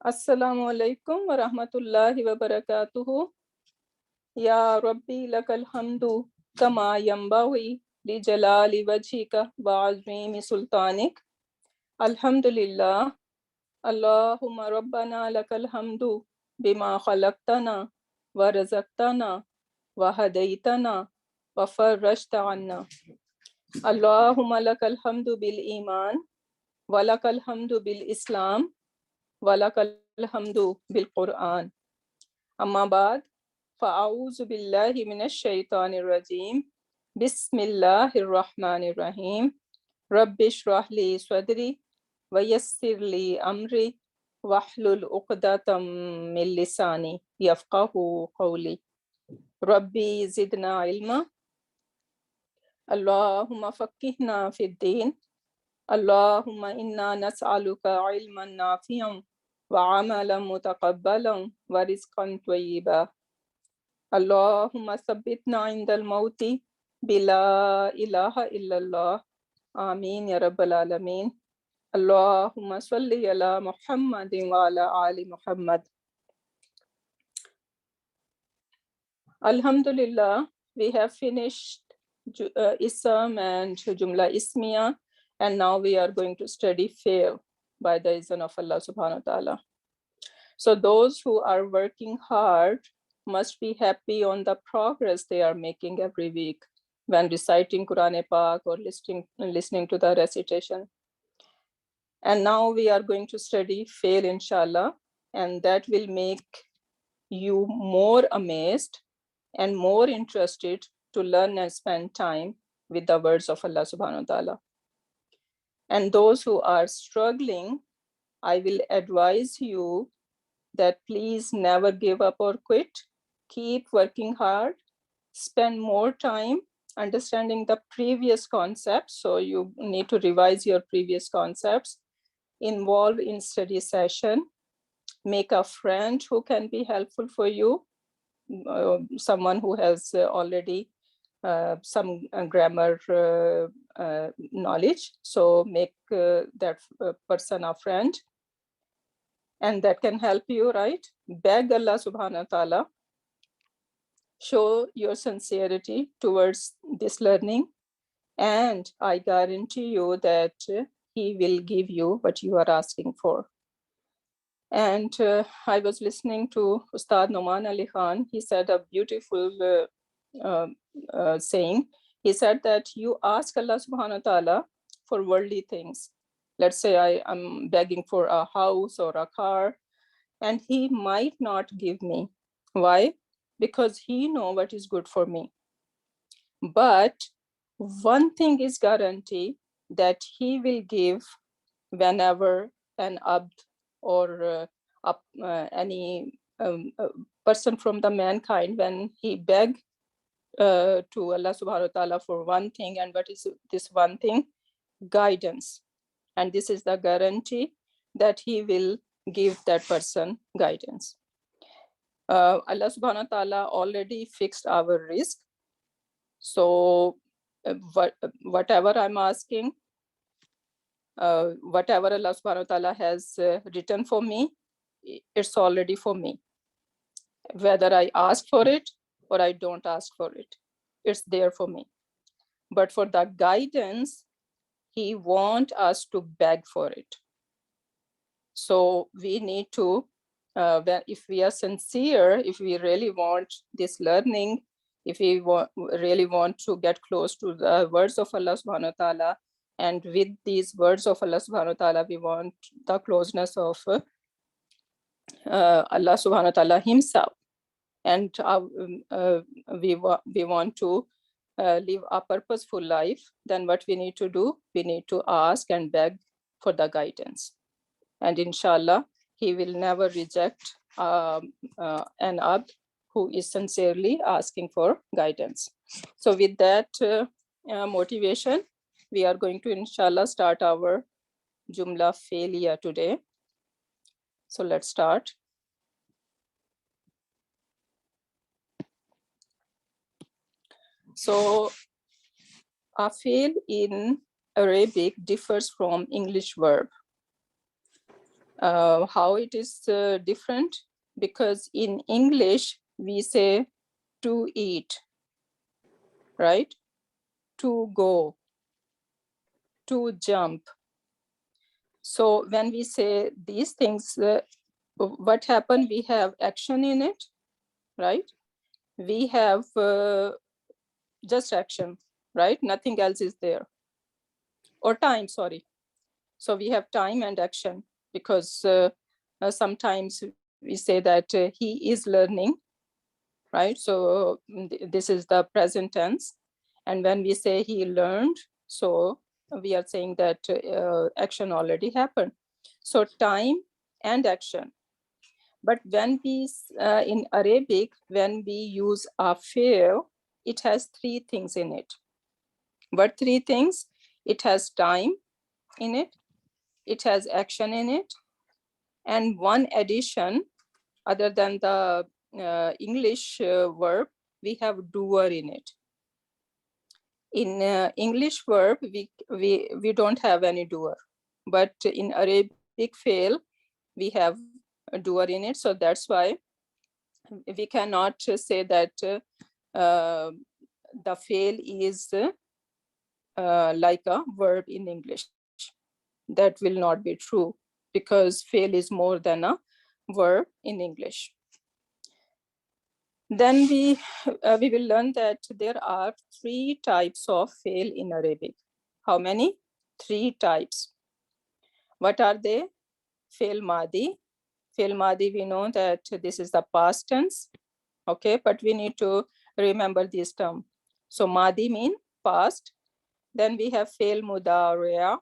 Assalamu alaikum wa rahmatullahi wa barakatuhu. Ya Rabbi lakal hamdu kama yambawi li jalali wajhika wa azimi sultanik. Alhamdulillah. Allahumma rabbana lakal hamdu bima khalaqtana wa razaqtana wa hadaitana wa farrajta anna. Allahumma lakal hamdu bil iman wa lakal hamdu bil islam wa lakal hamdu bil Quran. Amma ba'd, fa'auzu billahi minash shaitanir rajim. Bismillahir rahmanir rahim. Rabbi shrah li sadri wa yassir li amri wahlul uqdatam min lisani yafqahu qawli. Rabbi zidna ilma. Allahumma faqqihna fid din. Allahumma inna nas'aluka ilman nafi'an wa amalan mutaqabbalan wa rizqan tayyiba. Allahumma sabbitna indal mauti bila ilaha illallah. Ameen ya rabbal alameen. Allahumma salli ala Muhammadin wa ala ali Muhammad. Alhamdulillah, we have finished Ism and Joomla Ismiya, and now we are going to study Fi'l by the izn of Allah subhanahu wa ta'ala. So those who are working hard must be happy on the progress they are making every week when reciting Quran-e-Pak or listening to the recitation. And now we are going to study Fi'l, inshallah, and that will make you more amazed and more interested to learn and spend time with the words of Allah subhanahu wa ta'ala. And those who are struggling, I will advise you that please never give up or quit. Keep working hard, spend more time understanding the previous concepts. So you need to revise your previous concepts, involve in study session, make a friend who can be helpful for you, someone who has already some grammar knowledge. So make that person a friend, and that can help you, right? Beg Allah subhanahu wa ta'ala, show your sincerity towards this learning, and I guarantee you that he will give you what you are asking for. And I was listening to Ustad Noman Ali Khan. He said a beautiful saying. He said that you ask Allah subhanahu wa ta'ala for worldly things. Let's say I am begging for a house or a car, and he might not give me. Why? Because he knows what is good for me. But one thing is guaranteed, that he will give whenever an abd or any person from the mankind, when he beg to Allah subhanahu wa ta'ala for one thing. And what is this one thing? Guidance. And this is the guarantee that he will give that person guidance. Allah subhanahu wa ta'ala already fixed our risk. So whatever I'm asking, whatever Allah subhanahu wa ta'ala has written for me, it's already for me. Whether I ask for it or I don't ask for it, it's there for me. But for the guidance, he wants us to beg for it. So we need to, if we are sincere, if we really want this learning, if we really want to get close to the words of Allah subhanahu wa ta'ala, and with these words of Allah subhanahu wa ta'ala, we want the closeness of Allah subhanahu wa ta'ala himself. And we want to live a purposeful life. Then what we need to do? We need to ask and beg for the guidance. And inshallah, he will never reject an abd who is sincerely asking for guidance. So with that motivation, we are going to inshallah start our Joomla Fi'liya today. So let's start. So a fi'l in Arabic differs from English verb. How it is different? Because in English, we say to eat, right? To go, to jump. So when we say these things, what happened? We have action in it, right? We have just action, right? Nothing else is there. Or time, sorry. So we have time and action, because sometimes we say that he is learning, right? So this is the present tense. And when we say he learned, so we are saying that action already happened. So time and action. But when we, in Arabic, when we use a fail, it has three things in it. What three things? It has time in it, it has action in it, and one addition, other than the English verb, we have doer in it. In English verb, we don't have any doer, but in Arabic fail, we have a doer in it. So that's why we cannot say that the fail is like a verb in English. That will not be true, because fail is more than a verb in English. Then we will learn that there are three types of fail in Arabic. How many? Three types. What are they? Fail Madi. Fail Madi, we know that this is the past tense. Okay, but we need to remember this term. So Madi mean past. Then we have fail Mudari'a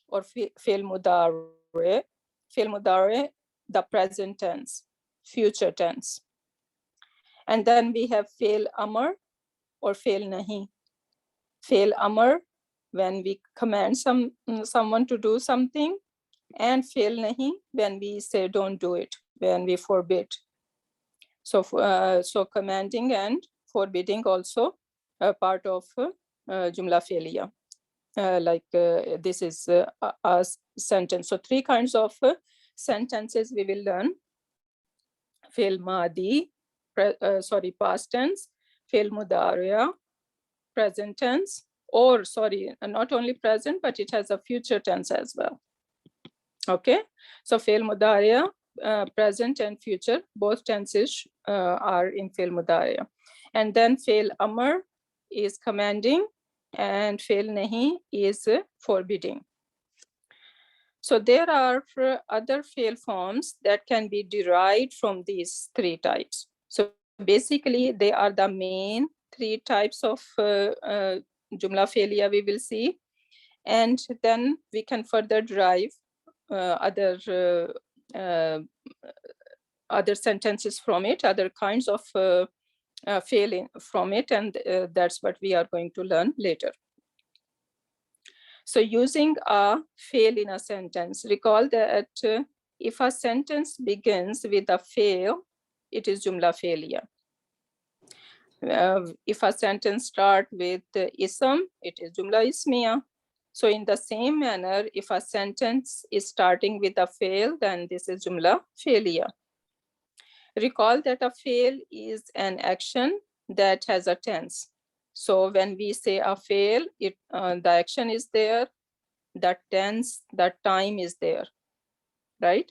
or fail Mudari. Fail Mudari, the present tense, future tense. And then we have fail Amr or fail Nahi. Fail Amr, when we command someone to do something, and fail Nahi, when we say don't do it, when we forbid. So, so commanding and forbidding also a part of Jumla Failure. This is a sentence. So three kinds of sentences we will learn. Fail Madi, past tense, fail Mudariya, present tense, or not only present, but it has a future tense as well. Okay, so fail Mudariya, present and future, both tenses are in fail Mudariya. And then fail Amr is commanding, and fail Nahi is forbidding. So there are other fail forms that can be derived from these three types. So basically, they are the main three types of Jumla failure we will see. And then we can further derive other sentences from it, other kinds of failing from it. And that's what we are going to learn later. So using a fail in a sentence, recall that if a sentence begins with a fail, it is Jumla failure. If a sentence starts with ism, it is Jumla ismiya. So in the same manner, if a sentence is starting with a fail, then this is Jumla failure. Recall that a fail is an action that has a tense. So when we say a fail, the action is there, the tense, the time is there, right?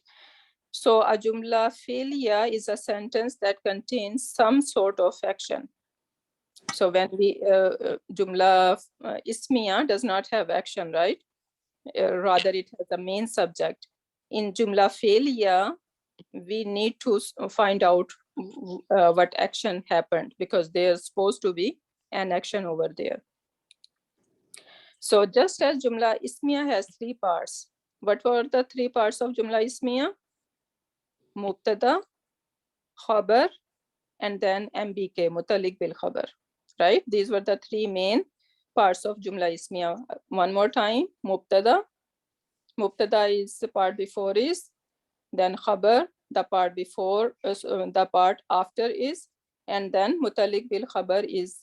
So a Jumla failure is a sentence that contains some sort of action. So when we, Jumla ismiya does not have action, right? Rather, it has a main subject. In Jumla failure, we need to find out what action happened, because there's supposed to be an action over there. So just as Jumla Ismiya has three parts, what were the three parts of Jumla Ismiya? Mubtada, Khabar, and then MBK, Mutalik bil Khabar, right? These were the three main parts of Jumla Ismiya. One more time, Mubtada. Mubtada is the part before is, then Khabar, the part before, the part after is, and then Mutalik bil Khabar is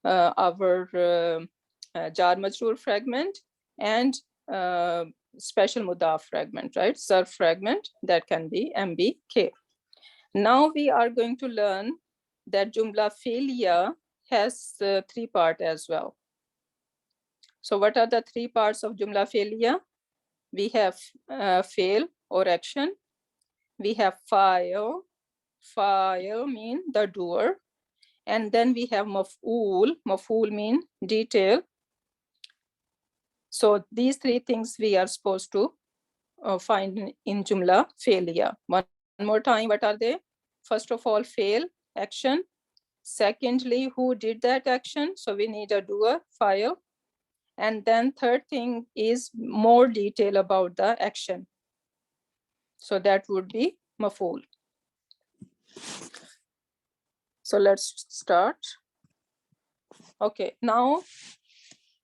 our Jar Majroor fragment, and special mudaf fragment, right? Zarf fragment, that can be MBK. Now we are going to learn that Joomla fi'liya has 3 parts as well. So what are the 3 parts of Joomla fi'liya? We have fail or action. We have file. File mean the doer. And then we have maf'ul. Maf'ul mean detail. So these 3 things we are supposed to find in Joomla fi'liya. One more time, what are they? First of all, fail, action. Secondly, who did that action? So we need a doer, file. And then third thing is more detail about the action. So that would be maf'ul. So let's start. Okay, now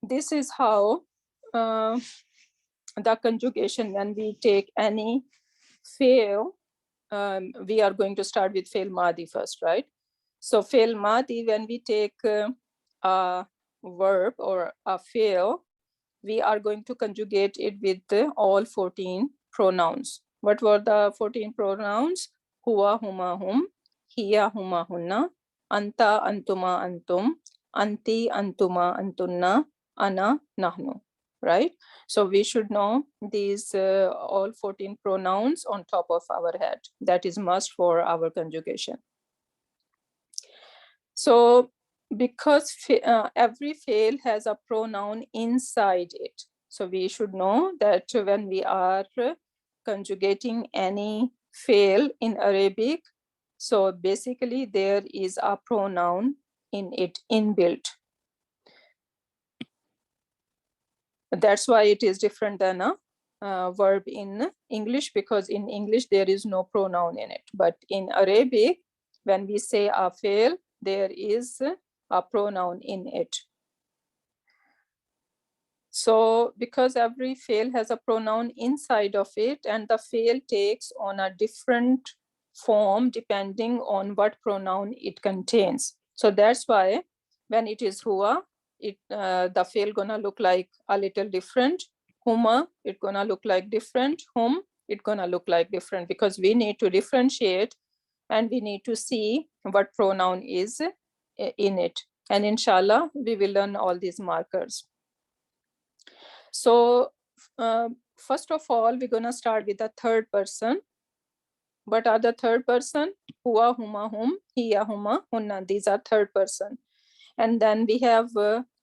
this is how the conjugation, when we take any fail, we are going to start with fail madi first, right? So fail madi, when we take a verb or a fail, we are going to conjugate it with all 14 pronouns. What were the 14 pronouns? Huwa, huma, hum, hiya, huma, hunna, anta, antuma, antum, anti, antuma, antunna, ana, nahnu, right? So we should know these all 14 pronouns on top of our head. That is must for our conjugation. So because every fail has a pronoun inside it. So we should know that when we are conjugating any fail in Arabic, so basically there is a pronoun in it, inbuilt. That's why it is different than a verb in English, because in English there is no pronoun in it. But in Arabic, when we say a fail, there is a pronoun in it. So because every fail has a pronoun inside of it, and the fail takes on a different form depending on what pronoun it contains. So that's why when it is huwa, the fail gonna look like a little different. Huma, it gonna look like different. Hum, it gonna look like different, because we need to differentiate and we need to see what pronoun is in it. And inshallah, we will learn all these markers. So first of all, we're gonna start with the third person. What are the third person? Huwa, huma, hum, hiya, huma, hunna. These are third person. And then we have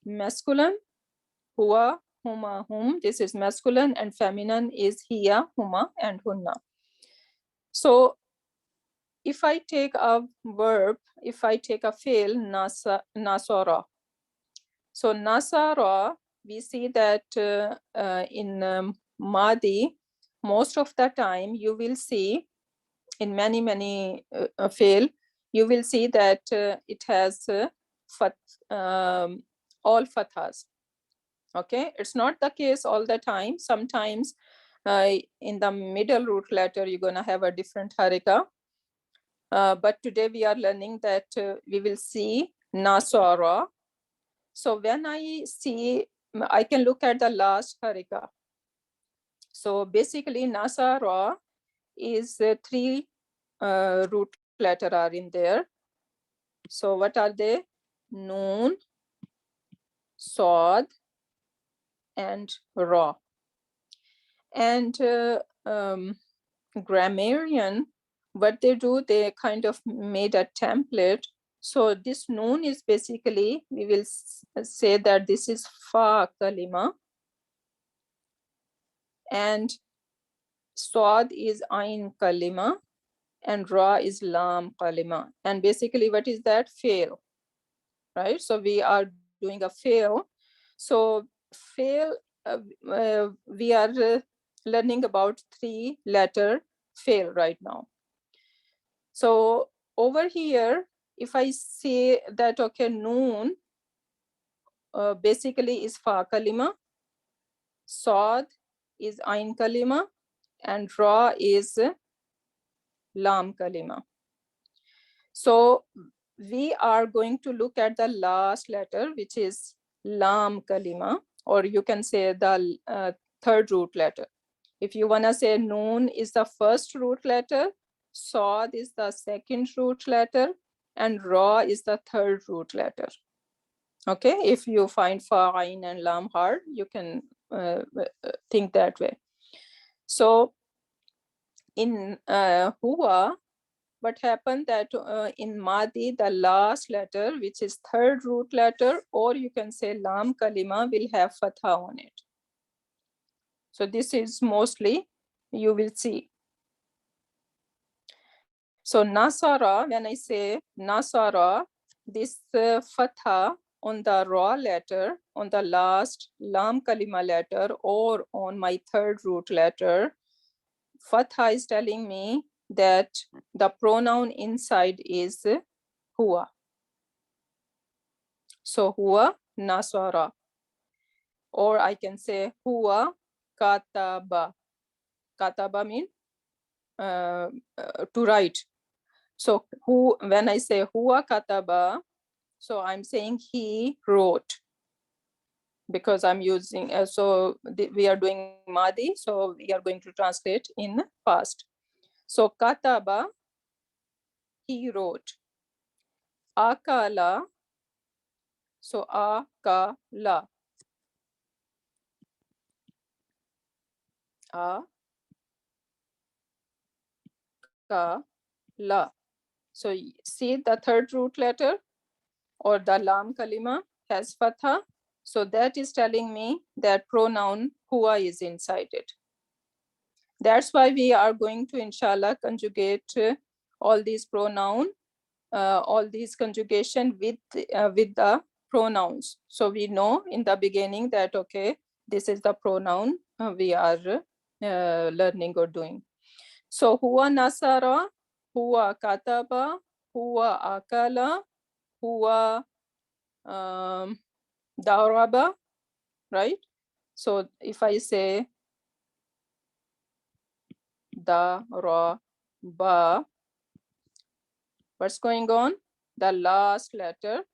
masculine, huwa, huma, hum. This is masculine, and feminine is hiya, huma, and hunna. So if I take a verb, if I take a fail, nasara. So nasara, we see that in Madi, most of the time you will see in many fail, you will see that it has all fathas. Okay, it's not the case all the time. Sometimes in the middle root letter, you're gonna have a different harika. But today we are learning that we will see nasara. So when I see, I can look at the last harika. So basically nasara is 3 root letter are in there. So what are they? Noon, Sod, and Ra. And grammarian, what they do, they kind of made a template. So this noon is basically, we will say that this is fa kalima, and Sod is ain kalima, and Ra is lam kalima. And basically what is that? Fail, right? So we are doing a fail. So fail, we are learning about 3 letter fail right now. So over here, if I say that, okay, noon basically is fa kalima, Sod is ain kalima, and Ra is lam kalima. So we are going to look at the last letter, which is lam kalima, or you can say the third root letter. If you want to say noon is the first root letter, Sod is the second root letter, and Ra is the third root letter. Okay, if you find Fa, Ain, and Lam hard, you can think that way. So in Huwa, what happened that in Madi, the last letter, which is third root letter, or you can say Lam Kalima, will have Fatha on it. So this is mostly, you will see. So Nasara, when I say Nasara, this Fatha on the Ra letter, on the last Lam Kalima letter, or on my third root letter, Fatha is telling me that the pronoun inside is Huwa. So Huwa Nasara. Or I can say Huwa Kataba. Kataba means to write. So when I say Huwa Kataba, so I'm saying he wrote, because I'm using, we are doing Madi, so we are going to translate in past. So Kataba, he wrote. Akala, so Akala. Akala. So see the third root letter, or the Lam Kalima has Fatha. So that is telling me that pronoun Huwa is inside it. That's why we are going to, inshallah, conjugate all these pronoun, all these conjugation with the pronouns. So we know in the beginning that, okay, this is the pronoun we are learning or doing. So Huwa Nasara, Huwa Kataba, Huwa Akala, Huwa Daraba, right? So if I say Daraba, what's going on? The last letter.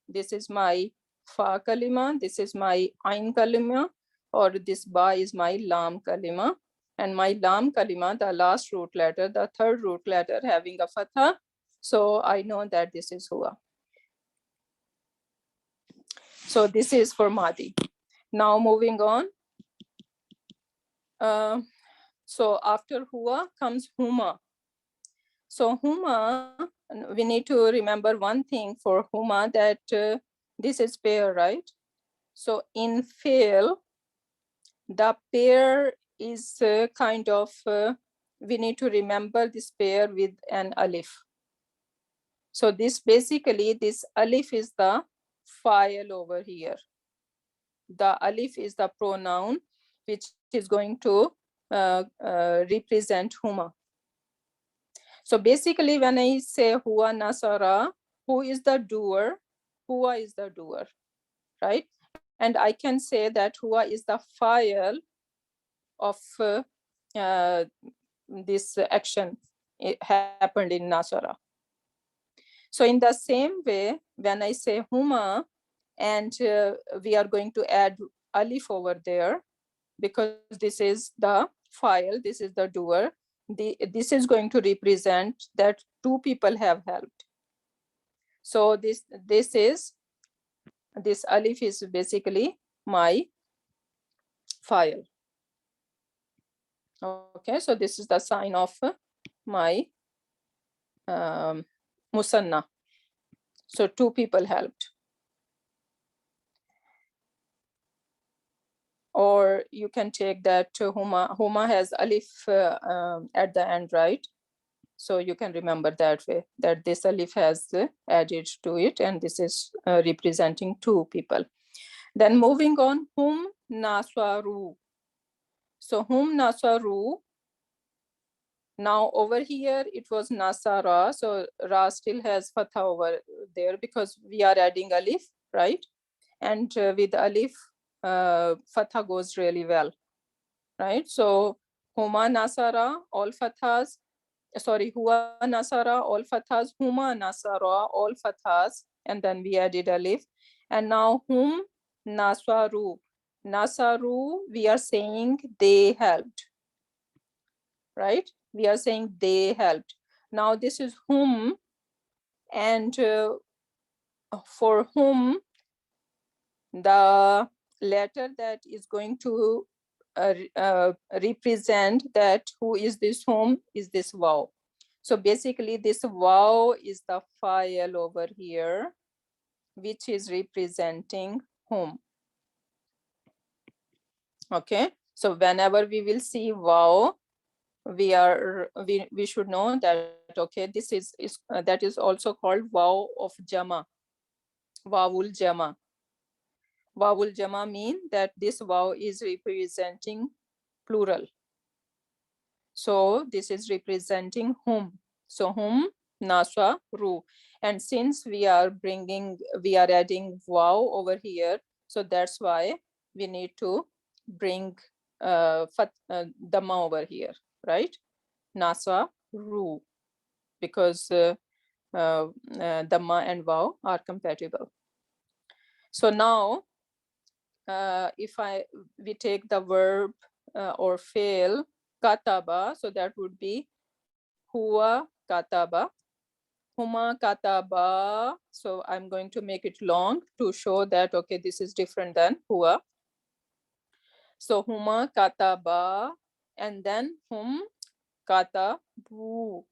This is my Fa Kalima, this is my Ain Kalima, or this Ba is my Lam Kalima. And my Lam Kalima, the last root letter, the third root letter having a Fatha. So I know that this is Huwa. So this is for Madi. Now moving on. So after Huwa comes Huma. So Huma, we need to remember one thing for Huma, that this is pair, right? So in fail, the pair is kind of, we need to remember this pair with an alif. So this basically, this alif is the file over here. The alif is the pronoun which is going to represent Huma. So basically, when I say Huwa Nasara, who is the doer? Huwa is the doer, right? And I can say that Huwa is the file of this action. It happened in Nasara. So in the same way, when I say Huma, and we are going to add alif over there, because this is the file, this is the doer. This is going to represent that two people have helped. So this alif is basically my file. Okay, so this is the sign of my Musanna. So two people helped. Or you can take that Huma. Huma has alif at the end, right? So you can remember that way, that this alif has added to it, and this is representing two people. Then moving on, Hum Naswaru. So Hum Naswaru. Now over here, it was Nasara. So Ra still has Fatha over there because we are adding alif, right? And with alif, Fatha goes really well, right? So Huma Nasara, all Fathas. Sorry, Huwa Nasara, all Fathas. Huma Nasara, all Fathas. And then we added alif. And now Hum Naswaru. Nasaru, we are saying they helped, right? We are saying they helped. Now this is whom, and for whom, the letter that is going to represent that who is this whom is this wow. So basically this wow is the file over here, which is representing whom. Okay, so whenever we will see wow, we should know that okay, this is that is also called wow of jama, wawul jama. Wawul jama mean that this wow is representing plural. So this is representing whom. So whom, naswa, ru. And since we are adding wow over here, so that's why we need to bring dhamma over here, right? Naswa, ru, because dhamma and wow are compatible. So now, if we take the verb or fail kataba, so that would be huwa kataba, huma kataba. So I'm going to make it long to show that okay, this is different than huwa. So huma kataba, and then hum katabu,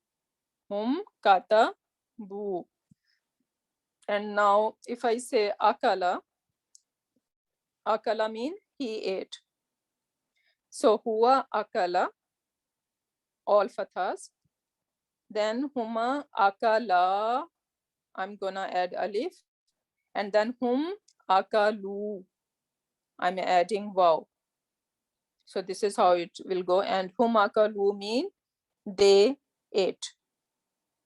hum katabu. And now if I say akala, akala mean he ate. So huwa akala, all fathas. Then huma akala, I'm gonna add alif, and then hum akalu, I'm adding wow. So this is how it will go. And hum akalu mean they ate.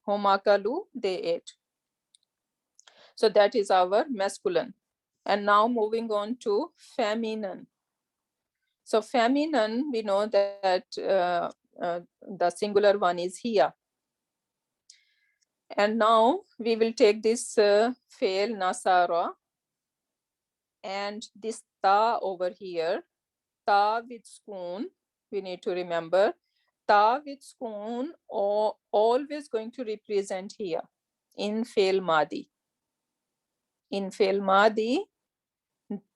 Hum akalu, they ate. So that is our masculine. And now moving on to feminine. So feminine, we know that the singular one is here. And now we will take this fail nasara and this ta over here, ta with spoon. We need to remember ta with spoon or always going to represent here in fail madi. In fail madi,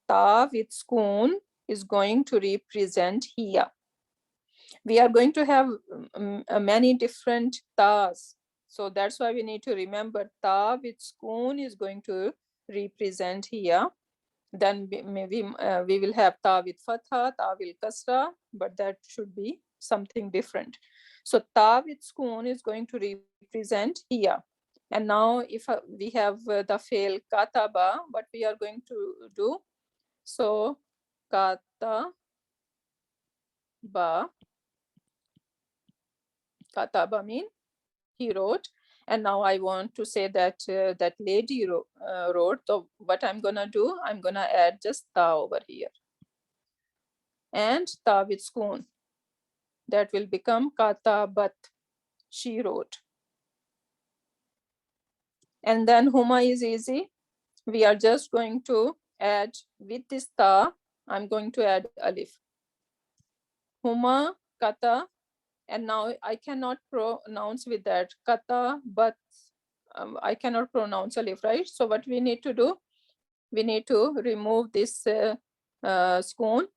ta with spoon is going to represent here. We are going to have many different tas. So that's why we need to remember ta with spoon is going to represent here. Then maybe we will have ta with fatha, ta with kasra, but that should be something different. So ta with spoon is going to represent here. And now if we have the fail kataba, what we are going to do? So kataba, kataba mean he wrote. And now I want to say that that lady wrote. So what I'm gonna do, I'm gonna add just ta over here. And ta with spoon. That will become katabat, she wrote. And then huma is easy. We are just going to add with this ta, I'm going to add alif. Huma kata, and now I cannot pronounce with that kata, but I cannot pronounce alif, right? So what we need to do, we need to remove this spoon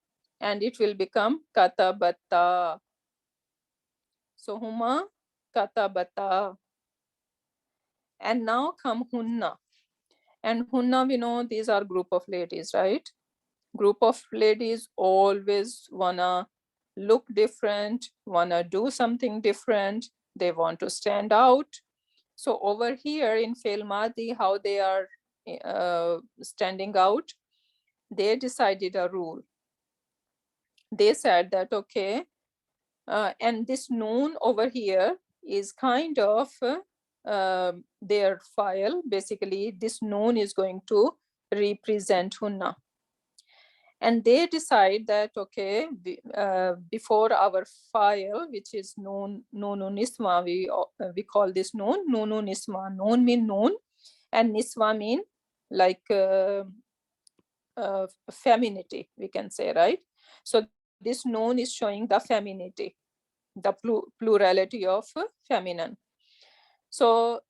and it will become katabata. So huma katabata. And now come hunna. And hunna, we know these are group of ladies, right? Group of ladies always wanna look different, wanna do something different. They want to stand out. So over here in Fail Madi, how they are standing out, they decided a rule. They said that, okay, and this noon over here is kind of their file. Basically, this noon is going to represent hunna. And they decide that, okay, before our file, which is noon, nunu nisma, we call this noon, nunu nisma. Noon mean noon, and nisma mean like femininity, we can say, right? So this noon is showing the femininity, the plurality of feminine. So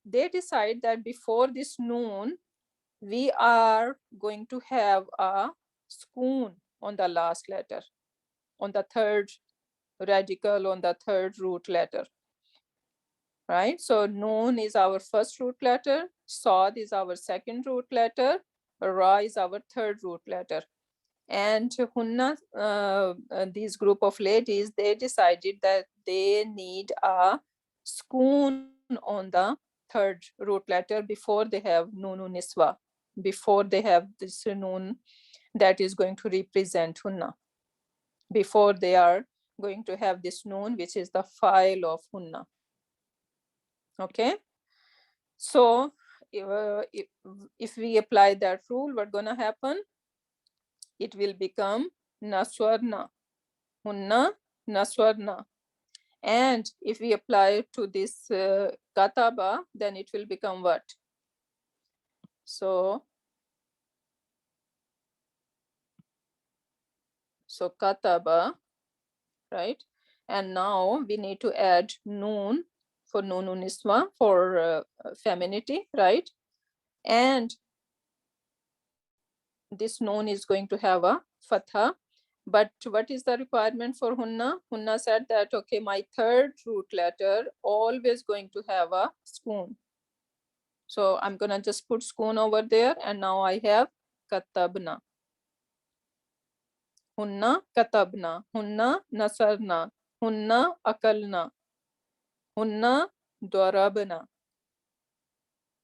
they decide that before this noon, we are going to have a sukun on the last letter, on the third radical, on the third root letter, right? So noon is our first root letter, Sod is our second root letter, Ra is our third root letter. And Hunna, these group of ladies, they decided that they need a sukun on the third root letter before they have Nunu Niswa, before they have this noon that is going to represent Hunna, before they are going to have this noon, which is the file of Hunna. Okay, so if we apply that rule, what's gonna happen? It will become Naswarna, Hunna, Naswarna. And if we apply it to this Kataba, then it will become what? So Kataba, right? And now we need to add Noon for Nunu Niswa, for femininity, right? And this Noon is going to have a Fatha. But what is the requirement for Hunna? Hunna said that, okay, my third root letter always going to have a sukun. So I'm gonna just put sukun over there, and now I have katabna. Hunna katabna, hunna nasarna, hunna akalna, hunna dwarabna.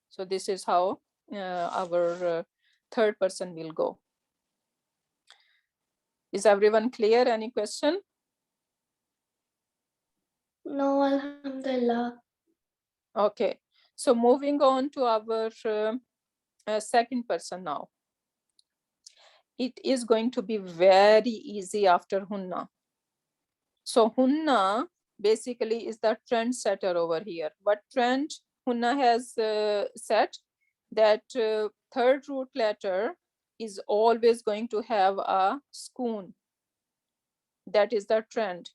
So this is how our third person will go. Is everyone clear? Any question? No, Alhamdulillah. Okay, so moving on to our second person now. It is going to be very easy after Hunna. So Hunna basically is the trendsetter over here. What trend Hunna has set? That third root letter is always going to have a sukun. That is the trend.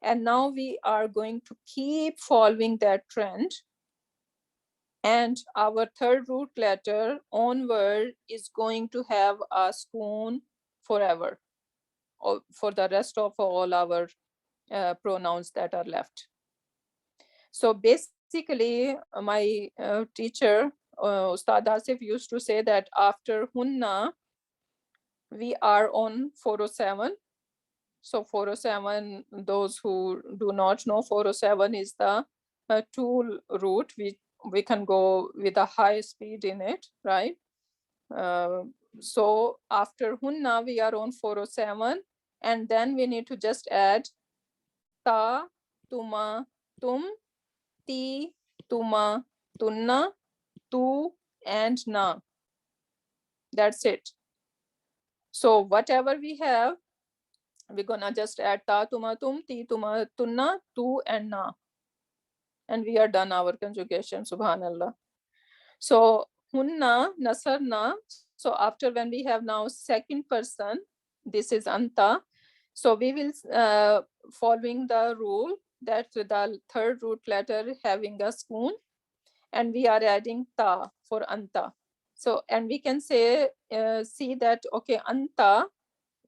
And now we are going to keep following that trend. And our third root letter onward is going to have a sukun forever, or for the rest of all our pronouns that are left. So basically, my teacher, Ustad Asif, used to say that after Hunna, we are on 407. So 407, those who do not know, 407 is the tool route. We can go with a high speed in it, right? So after Hunna, we are on 407. And then we need to just add ta, tuma, tum, ti, tuma, tunna, tu, and na. That's it. So whatever we have, we're gonna just add ta, tuma, tum, ti, tuma, tunna, tu, and na. And we are done our conjugation, subhanallah. So hunna, nasarna. So after when we have now second person, this is anta. So we will following the rule that the third root letter having a sukun, and we are adding ta for anta. So, and we can say, see that, okay, anta,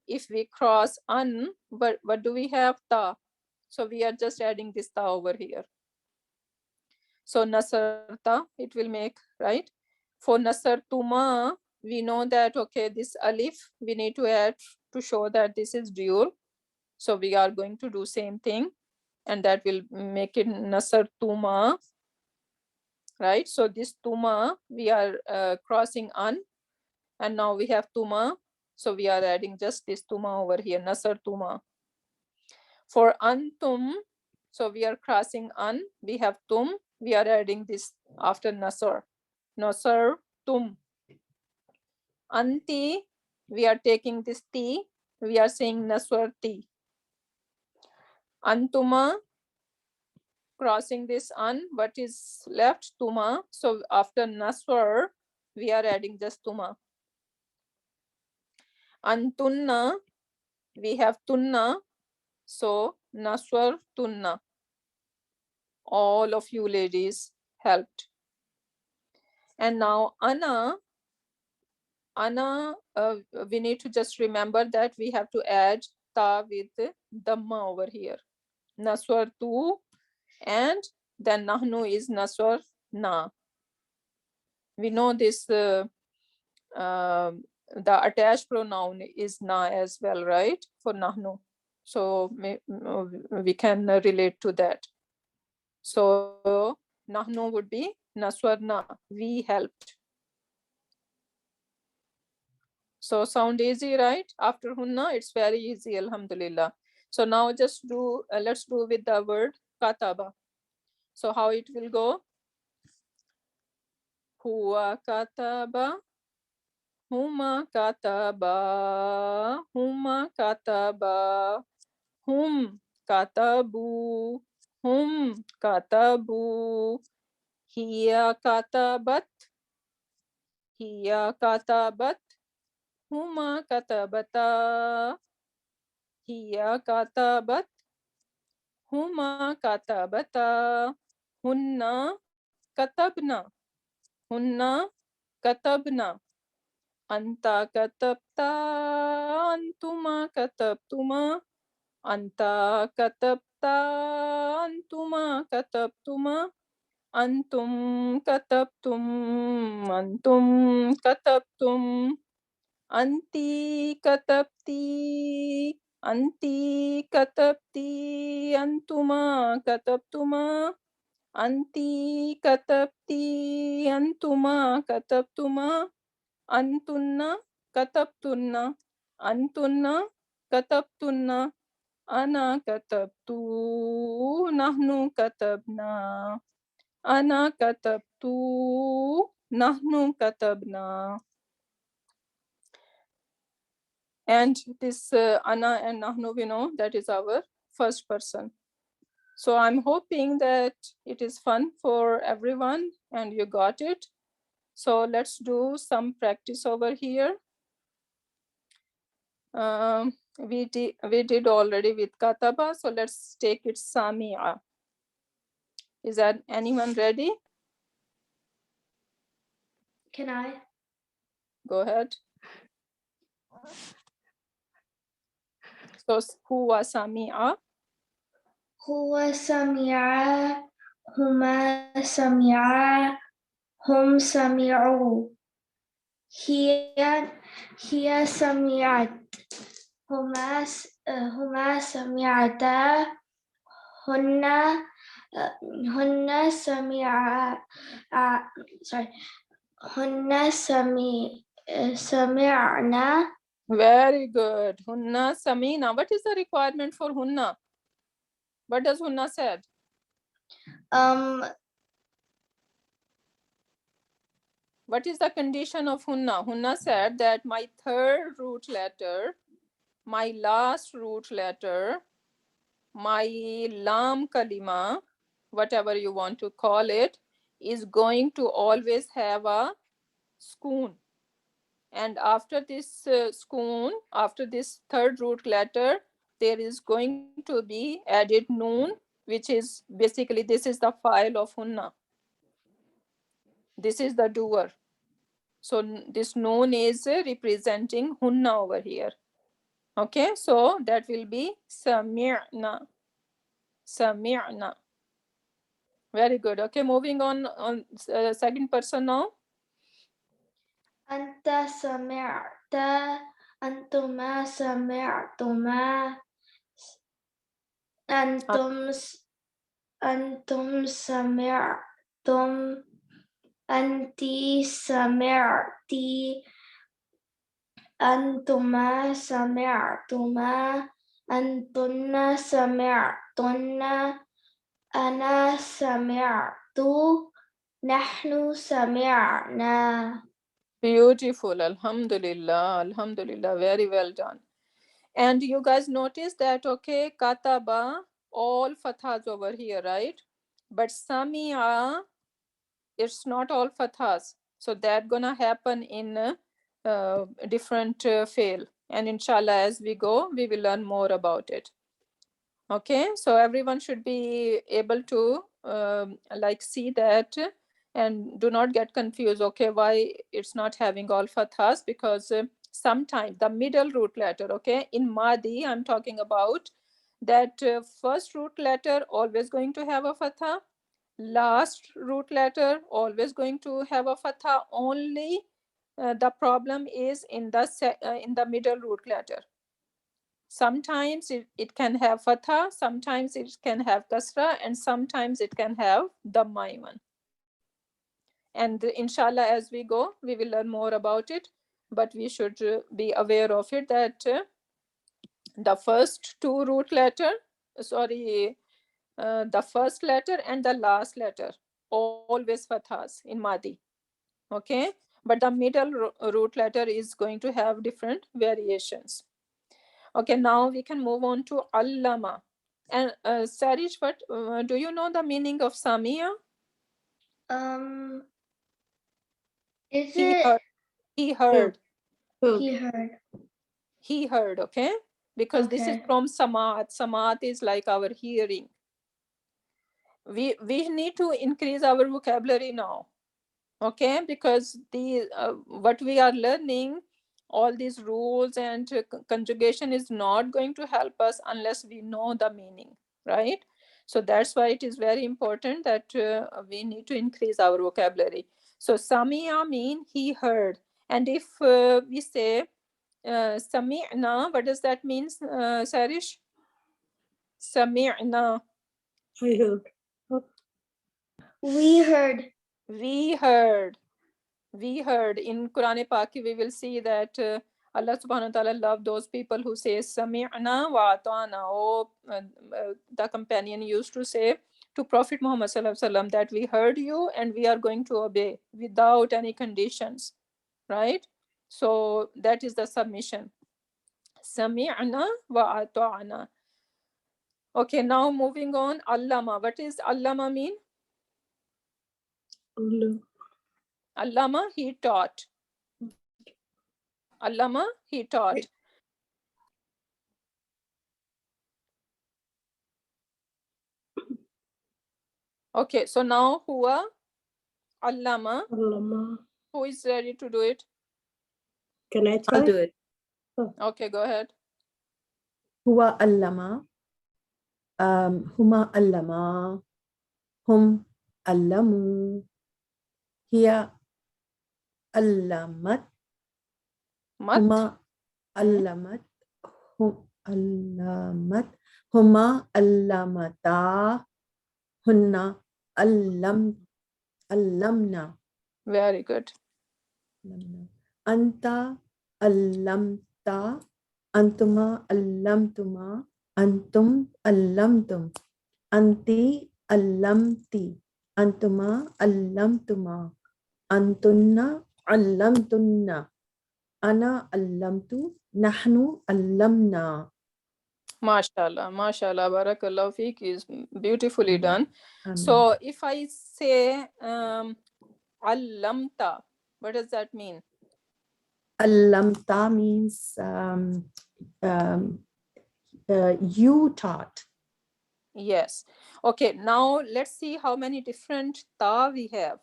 if we cross an, but what do we have? Ta. So we are just adding this ta over here. So nasarta, it will make, right? For nasartuma, we know that, okay, this alif, we need to add to show that this is dual. So we are going to do same thing, and that will make it nasartuma, right? So this tuma, we are crossing an, and now we have tuma. So we are adding just this tuma over here, nasar tuma. For antum, so we are crossing an, we have tum, we are adding this after nasar, nasar tum. Anti, we are taking this ti, we are saying nasar ti. Antuma, crossing this an, what is left? Tuma. So after nasar, we are adding just tuma. Antunna, we have tunna. So naswar tunna. All of you ladies helped. And now ana, we need to just remember that we have to add ta with dhamma over here. Naswar tu, and then nahnu is naswar na. We know this, the attached pronoun is na as well, right? For nahnu. So we can relate to that. So nahnu would be naswar na, we helped. So sound easy, right? After hunna, it's very easy, alhamdulillah. So now just do, let's do with the word kataba. So how it will go? Huwa kataba, huma kataba, huma kataba, hum katabu, hum katabu, hiya katabat, hiya katabat, huma katabata, hiya katabat, huma katabata, hunna katabna, hunna katabna, anta katabta, antuma katabtuma, anta katabta, antuma katabtuma, antum katabtum, antum katabtum, anti katabti, anti katabti, antuma katabtuma, anti katabti, antuma katabtuma, antunna katabtunna, antunna katabtunna, ana katabtu, nahnu katabna, ana katabtu, nahnu katabna. And this ana and nahnu, we know that is our first person. So I'm hoping that it is fun for everyone and you got it. So let's do some practice over here. We did already with kataba, so let's take it samia. Is that anyone ready? Can I? Go ahead. So huwa samia. هو سمع هما سمعا هم سمعوا هي سمعت هما سمعتا هن sorry هن سمعنا. Very good. Hunna samina. What is the requirement for hunna? What does hunna said? What is the condition of hunna? Hunna said that my third root letter, my last root letter, my lam kalima, whatever you want to call it, is going to always have a skoon. And after this skoon, after this third root letter, there is going to be added noon, which is basically, this is the file of hunna. This is the doer. So this noon is representing hunna over here. Okay, so that will be sami'na. Sami'na. Very good. Okay, moving on second person now. أنت سمعت أنتما سمعتما أنتم سمعتم أنت سمعتي أنتما سمعتما أنتن سمعتن أنا سمعت نحن سمعنا. Beautiful. Alhamdulillah. Alhamdulillah. Very well done. And you guys notice that, okay, kataba, all fathas over here, right? But samia, it's not all fathas. So that gonna happen in different fail. And inshallah, as we go, we will learn more about it. Okay, so everyone should be able to like see that and do not get confused. Okay, why it's not having all fathas? Because sometimes the middle root letter, okay, in Madi, I'm talking about that first root letter always going to have a fatha, last root letter always going to have a fatha. Only the problem is in the middle root letter. Sometimes it can have fatha, sometimes it can have kasra, and sometimes it can have dhamma even. And inshallah, as we go, we will learn more about it. But we should be aware of it that the first two root letter, sorry, the first letter and the last letter, always fathas in Madi. Okay, but the middle root letter is going to have different variations. Okay, now we can move on to allama. And Sarish, what do you know the meaning of samia? Is He it heard. He heard. he heard? He heard. Okay, because this is Okay. from samat. Samat is like our hearing. We need to increase our vocabulary now. Okay, because the what we are learning, all these rules and conjugation is not going to help us unless we know the meaning, right? So that's why it is very important that we need to increase our vocabulary. So samia mean he heard. And if we say sami'na, what does that mean, Sarish? Sami'na. I heard. We heard. We heard. We heard in Quran Pak, we will see that Allah subhanahu wa ta'ala love those people who say Sami'na wa ata'na. Oh, the companion used to say to Prophet Muhammad sallallahu alaihi wasallam that we heard you and we are going to obey without any conditions, right? So that is the submission. Sami'na wa ata'na. Okay, now moving on. Allama. What is allama mean? Allama, he taught. Allama, he taught. Okay, so now huwa allama. Who is ready to do it? Can I try? I'll do it. Okay, go ahead. Huwa allama. Huma allama. Hum allamu. Hiya allamat. Mat. Huma allamat. Hum allamat. Huma allamata. Hunna allamna. Very good. Anta allamta. Antuma allamtuma. Antum allamtum. Anti allamti. Antuma allamtuma. Antunna allamtunna. Ana allamtu. Nahnu allamna. Mashallah, mashallah, barakallah fiq is beautifully done. Amen. So if I say allamta, what does that mean? Allamta means you taught. Yes. Okay, now let's see how many different ta we have.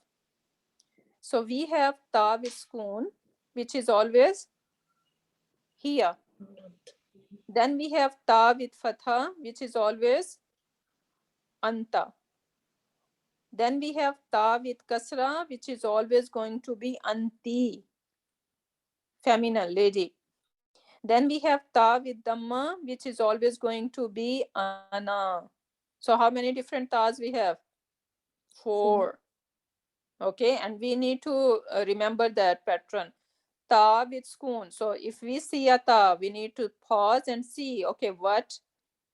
So we have ta with skoon, which is always here. Then we have ta with fatha, which is always anta. Then we have ta with kasra, which is always going to be anti, feminine, lady. Then we have ta with dhamma, which is always going to be ana. So how many different tas we have? 4. Okay, and we need to remember that pattern. Ta with skoon. So if we see a ta, we need to pause and see, okay, what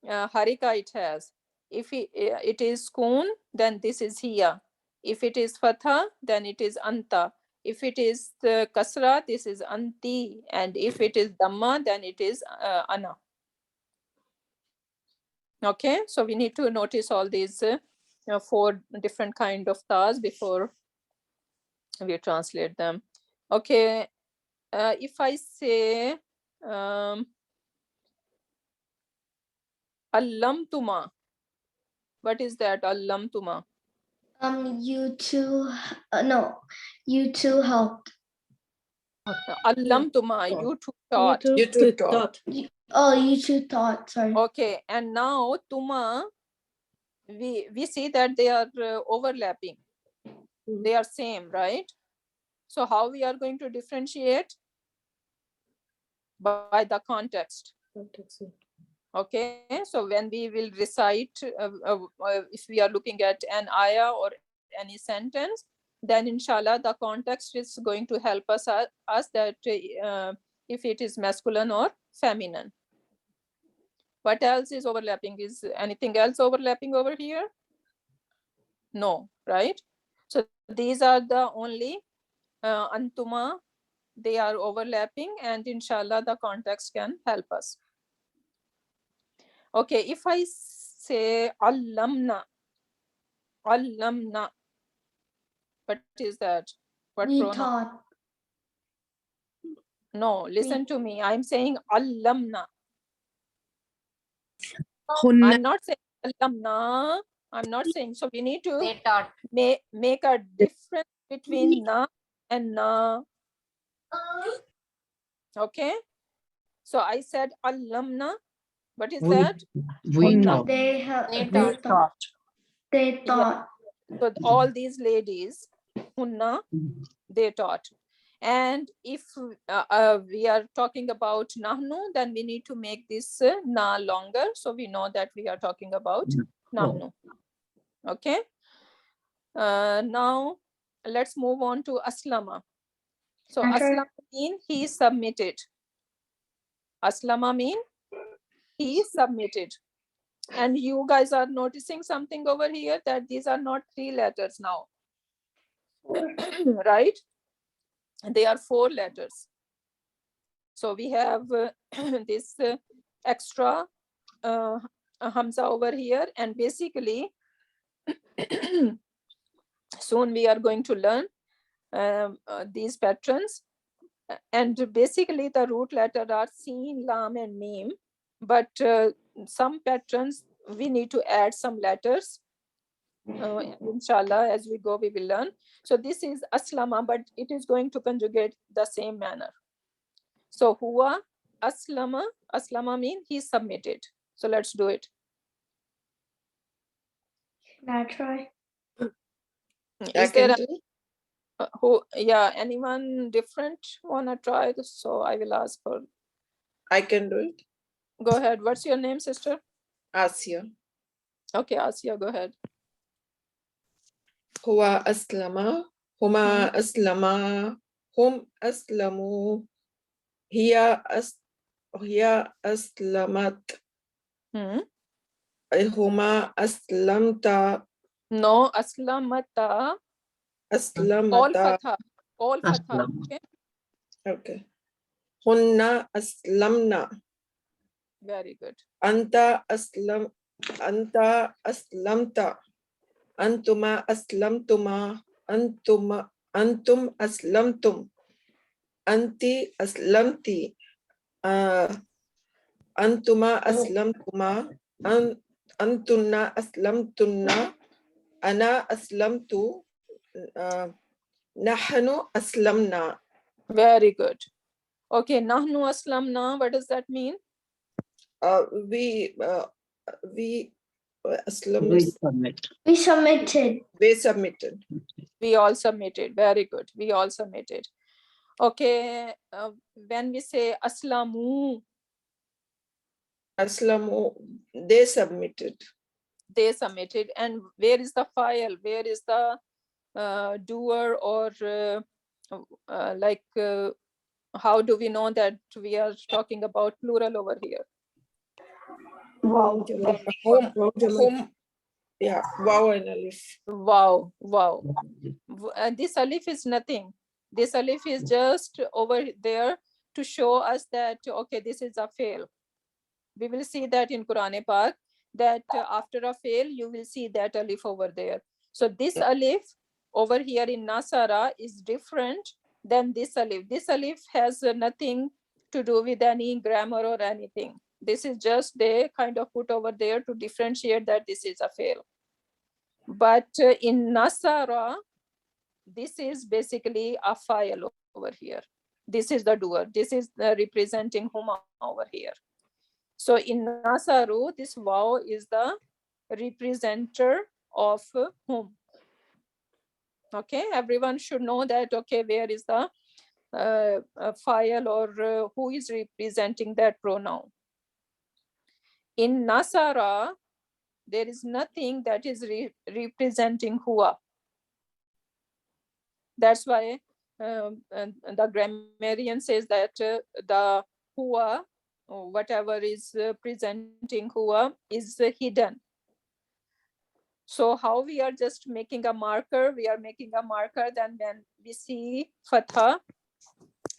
harika it has. If it is skoon, then this is here. If it is fatha, then it is anta. If it is kasra, this is anti. And if it is dhamma, then it is ana. Okay, so we need to notice all these 4 different kind of tas before we translate them. Okay, if I say Allamtuma. What is that? Allamtuma. You two, no, you two helped. Allamtuma, you two taught. You two taught. Oh, you two taught. Sorry. Okay, and now tuma, we see that they are overlapping. They are same, right? So how we are going to differentiate? By the context. Okay, so when we will recite, if we are looking at an ayah or any sentence, then inshallah the context is going to help us that if it is masculine or feminine. What else is overlapping? Is anything else overlapping over here? No, right? So these are the only antuma, they are overlapping, and inshallah the context can help us. Okay, if I say allamna, what is that? What We pronoun? taught. No, listen to me. I'm saying allamna. Hunna. I'm not saying allamna. I'm not saying. So we need to They taught. make a difference between na and na. Okay. So I said allamna. What is that? We taught. They have. They They taught. taught. They taught. So all these ladies, hunna, they taught. And if we are talking about nahnu, then we need to make this na longer, so we know that we are talking about nahnu. Okay. Now let's move on to aslama. So Okay. aslama mean he submitted. Aslama mean he submitted. And you guys are noticing something over here, that these are not 3 letters now. Right? They are 4 letters. So we have this extra hamza over here, and basically soon we are going to learn these patterns, and basically the root letter are sin, lam, and mim, but some patterns we need to add some letters. Inshallah, as we go we will learn. So this is aslama, but it is going to conjugate the same manner. So huwa aslama, aslama mean he submitted. So let's do it. Can I try? Is there anyone different wanna try this? So I will ask for. I can do it. Go ahead. What's your name, sister? Asya. Okay, Asya, go ahead. Huwa aslama. Huma aslama. Hum aslamu. Hiya aslamat. Huma aslamta. No, aslamata. Aslamata. All fatha. Okay. Okay. Hunna aslamna. Very good. Anta aslamta. Antuma aslamtuma. Antum aslamtum. Anti aslamti. Antuma aslamtuma. Antunna aslamtunna. Ana aslamtu. Nahnu aslamna. Very good. Okay, nahnu aslamna, what does that mean? We submit. We submitted. They submitted. We all submitted. Very good. We all submitted. Okay, when we say aslamu, Aslamu, they submitted. they submitted. And where is the file? Where is the doer, or how do we know that we are talking about plural over here? Wow. Yeah, wow and alif. Wow. This alif is nothing. This alif is just over there to show us that, okay, this is a fail. We will see that in Quran Pak, that after a fail, you will see that alif over there. So this alif over here in Nasara is different than this alif. This alif has nothing to do with any grammar or anything. This is just they kind of put over there to differentiate that this is a fail. But in Nasara, this is basically a file over here. This is the doer. This is the representing Huma over here. So in Nasaru, this wow is the representer of whom. Okay, everyone should know that, okay, where is the file or who is representing that pronoun. In Nasara, there is nothing that is representing Hua. That's why the grammarian says that the Hua, whatever is presenting Hua, is hidden. So how we are just making a marker, we are making a marker, then when we see Fatha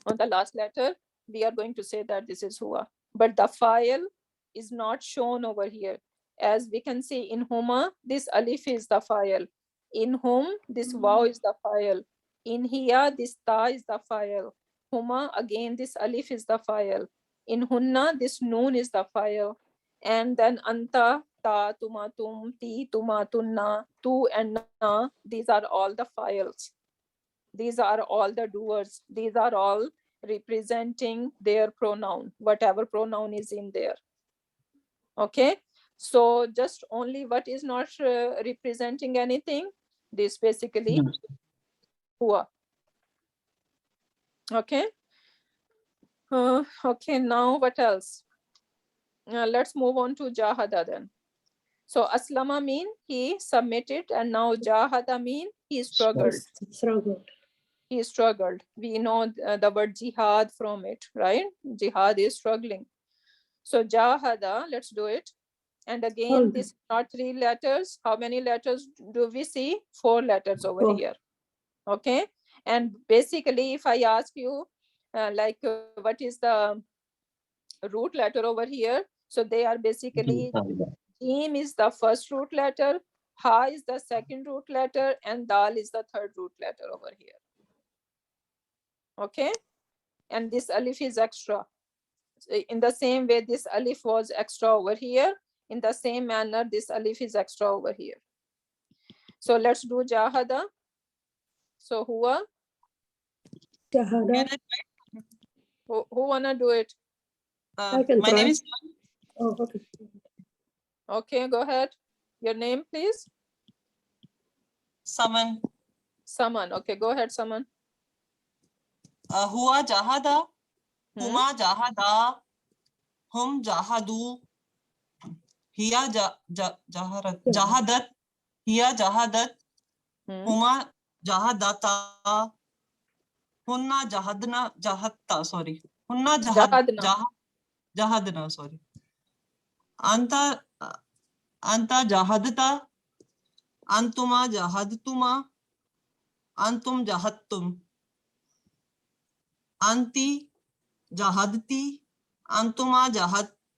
on the last letter, we are going to say that this is Hua. But the file is not shown over here. As we can see in Huma, this alif is the file. In Hum, this waw is the file. In Hiya, this ta is the file. Huma, again, this alif is the file. In Hunna, this noon is the file. And then Anta, ta, tuma, tum, ti, tuma, tunna, tu, and na, these are all the files. These are all the doers. These are all representing their pronoun, whatever pronoun is in there. Okay, so just only what is not representing anything, this basically Hua. Okay. Okay, now what else? Let's move on to Jahada then. So Aslama mean he submitted, and now Jahada mean he struggled. Struggled. He struggled. We know the word jihad from it, right? Jihad is struggling. So Jahada, let's do it. And again, Okay. these are 3 letters. How many letters do we see? 4 letters over 4. here. Okay. And basically, if I ask you, what is the root letter over here? So they are basically, Jim is the first root letter, Ha is the second root letter, and Dal is the third root letter over here. Okay. And this alif is extra. In the same way, this alif was extra over here. In the same manner, this alif is extra over here. So let's do Jahada. So Hua, Jahada. who wanna do it? I can My try. name is Oh, okay. Okay, go ahead. Your name, please. Saman. Saman. Okay, go ahead, Saman. Hua Jahada. Hmm? Huma Jahada. Hum Jahadu. Hiya Jahadat. Hiya Jahadat. Hmm? Huma Jahadata. Hunna Jahadna Jahatta. Sorry. Hunna Jahadna. Jahadna. Sorry. Anta Jahadta. Antuma Jahadtuma. Antum Jahattum. Anti Jahadti. Antuma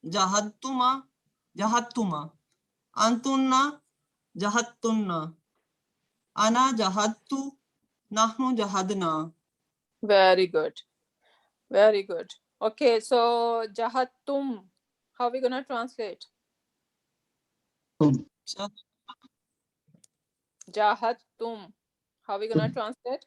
Jahattuma. Antunna Jahattunna. Ana Jahattu. Nahnu Jahadna. Very good. Very good. Okay, so Jahatum. How are we gonna translate? Jahatum. How are we gonna translate?